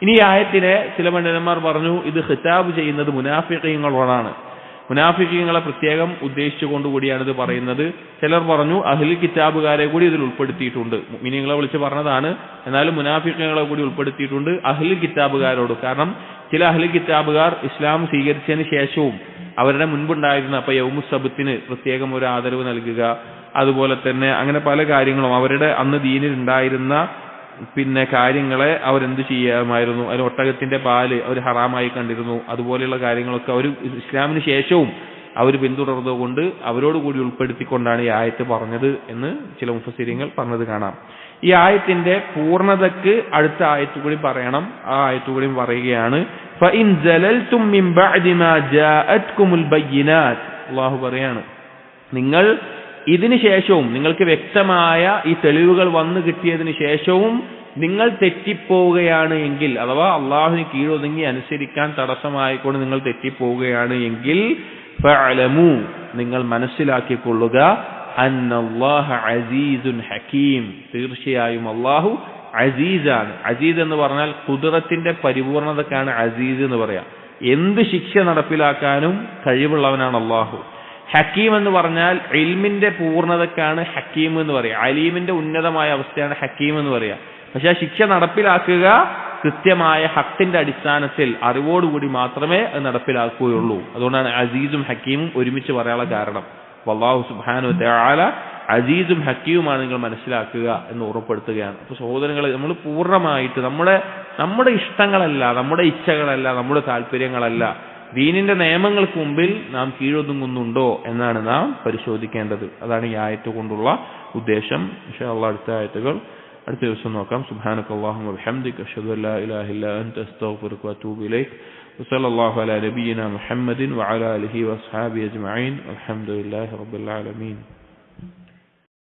ഇനി ഈ ആയത്തിനെ ചില പണ്ഡിതന്മാർ പറഞ്ഞു, ഇത് ഖിതാബ് ചെയ്യുന്നത് മുനാഫിഖീങ്ങളോടാണ്. മുനാഫിഖീങ്ങളെ പ്രത്യേകം ഉദ്ദേശിച്ചുകൊണ്ടുകൂടിയാണ് ഇത് പറയുന്നത്. ചിലർ പറഞ്ഞു അഹ്ലി കിതാബുകാരെ കൂടി ഇതിൽ ഉൾപ്പെടുത്തിയിട്ടുണ്ട്. മുഅ്മിനീങ്ങളെ വിളിച്ച് പറഞ്ഞതാണ്, എന്നാലും മുനാഫിഖീങ്ങളെ കൂടി ഉൾപ്പെടുത്തിയിട്ടുണ്ട് അഹ്ലി കിതാബുകാരോട്. കാരണം ചില അഹ്ലി കിതാബുകാർ ഇസ്ലാം സ്വീകരിച്ചതിന് ശേഷവും അവരുടെ മുൻപുണ്ടായിരുന്ന അപ്പൊ യൗമുസ്സബ്തിന് പ്രത്യേകം ഒരു ആദരവ് നൽകുക, അതുപോലെ തന്നെ അങ്ങനെ പല കാര്യങ്ങളും അവരുടെ അന്ന് ദീനിൽ ഉണ്ടായിരുന്ന കാര്യങ്ങളെ അവരെന്ത് ചെയ്യാമായിരുന്നു, അതിന് ഒട്ടകത്തിന്റെ പാല് അവർ ഹറാമായി കണ്ടിരുന്നു. അതുപോലെയുള്ള കാര്യങ്ങളൊക്കെ അവർ ഇസ്ലാമിന് ശേഷവും അവർ പിന്തുടർന്നുകൊണ്ട് അവരോട് കൂടി ഉൾപ്പെടുത്തിക്കൊണ്ടാണ് ഈ ആയത്ത് പറഞ്ഞത് എന്ന് ചില മുഫസ്സിരീങ്ങൾ പറഞ്ഞത് കാണാം. ഈ ആയത്തിന്റെ പൂർണ്ണതയ്ക്ക് അടുത്ത ആയത്ത് കൂടി പറയണം. ആ ആയത്ത് കൂടി പറയുകയാണ്, ഫഇൻ സലൽതും മിൻ ബഅദി മാ ജാഅത്കുമുൽ ബയ്യിനാത്ത്. അല്ലാഹു പറയാണ്, നിങ്ങൾ ഇതിനു ശേഷവും, നിങ്ങൾക്ക് വ്യക്തമായ ഈ തെളിവുകൾ വന്നു കിട്ടിയതിനു ശേഷവും നിങ്ങൾ തെറ്റിപ്പോവുകയാണ് എങ്കിൽ, അഥവാ അള്ളാഹുവിന് കീഴൊതുങ്ങി അനുസരിക്കാൻ തടസ്സമായിക്കൊണ്ട് നിങ്ങൾ തെറ്റിപ്പോവുകയാണ് എങ്കിൽ, ഫഅലമു, നിങ്ങൾ മനസ്സിലാക്കിക്കൊള്ളുക, അന്നല്ലാഹ അസീസുൻ ഹകീം, തീർച്ചയായും അള്ളാഹു അസീസാണ്. അസീസ് എന്ന് പറഞ്ഞാൽ ഖുദ്റത്തിന്റെ പരിപൂർണതക്കാണ് അസീസ് എന്ന് പറയാം. എന്ത് ശിക്ഷ നടപ്പിലാക്കാനും കഴിവുള്ളവനാണ് അള്ളാഹു. ഹക്കീം എന്ന് പറഞ്ഞാൽ ഇൽമിന്റെ പൂർണ്ണതക്കാണ് ഹക്കീം എന്ന് പറയാം. അലീമിന്റെ ഉന്നതമായ അവസ്ഥയാണ് ഹക്കീം എന്ന് പറയാം. പക്ഷെ ആ ശിക്ഷ നടപ്പിലാക്കുക കൃത്യമായ ഹക്കിന്റെ അടിസ്ഥാനത്തിൽ അറിവോടുകൂടി മാത്രമേ അത് നടപ്പിലാക്കുകയുള്ളൂ. അതുകൊണ്ടാണ് അസീസും ഹക്കീമും ഒരുമിച്ച് പറയാനുള്ള കാരണം. അല്ലാഹു സുബ്ഹാനഹു വ തആല അസീസും ഹക്കീമുമാണ് നിങ്ങൾ മനസ്സിലാക്കുക എന്ന് ഉറപ്പെടുത്തുകയാണ്. അപ്പൊ സഹോദരങ്ങളെ, നമ്മൾ പൂർണ്ണമായിട്ട് നമ്മുടെ നമ്മുടെ ഇഷ്ടങ്ങളല്ല, നമ്മുടെ ഇച്ഛകളല്ല, നമ്മുടെ താല്പര്യങ്ങളല്ല, ദീനിന്റെ നിയമങ്ങൾക്ക് മുമ്പിൽ നാം കീഴൊതുങ്ങുന്നുണ്ടോ എന്നാണ് നാം പരിശോധിക്കേണ്ടത്. അതാണ് ഈ ആയത്ത് കൊണ്ടുള്ള ഉദ്ദേശം. ഇൻഷാ അല്ലാഹ് അടുത്ത ആയത്തുകൾ അടുത്ത ദിവസം നോക്കാം. സുബ്ഹാനകല്ലാഹുമ്മ വബിഹംദിക അഷ്ഹദു അല്ലാ ഇലാഹ ഇല്ലാ അൻത അസ്തഗ്ഫിറുക വഅതൂബു ഇലൈക്. വസല്ലല്ലാഹു അലാ നബിയിനാ മുഹമ്മദിൻ വഅലാ ആലിഹി വഅസ്ഹാബിഹി അജ്മഈൻ. അൽഹംദുലില്ലാഹി റബ്ബിൽ ആലമീൻ.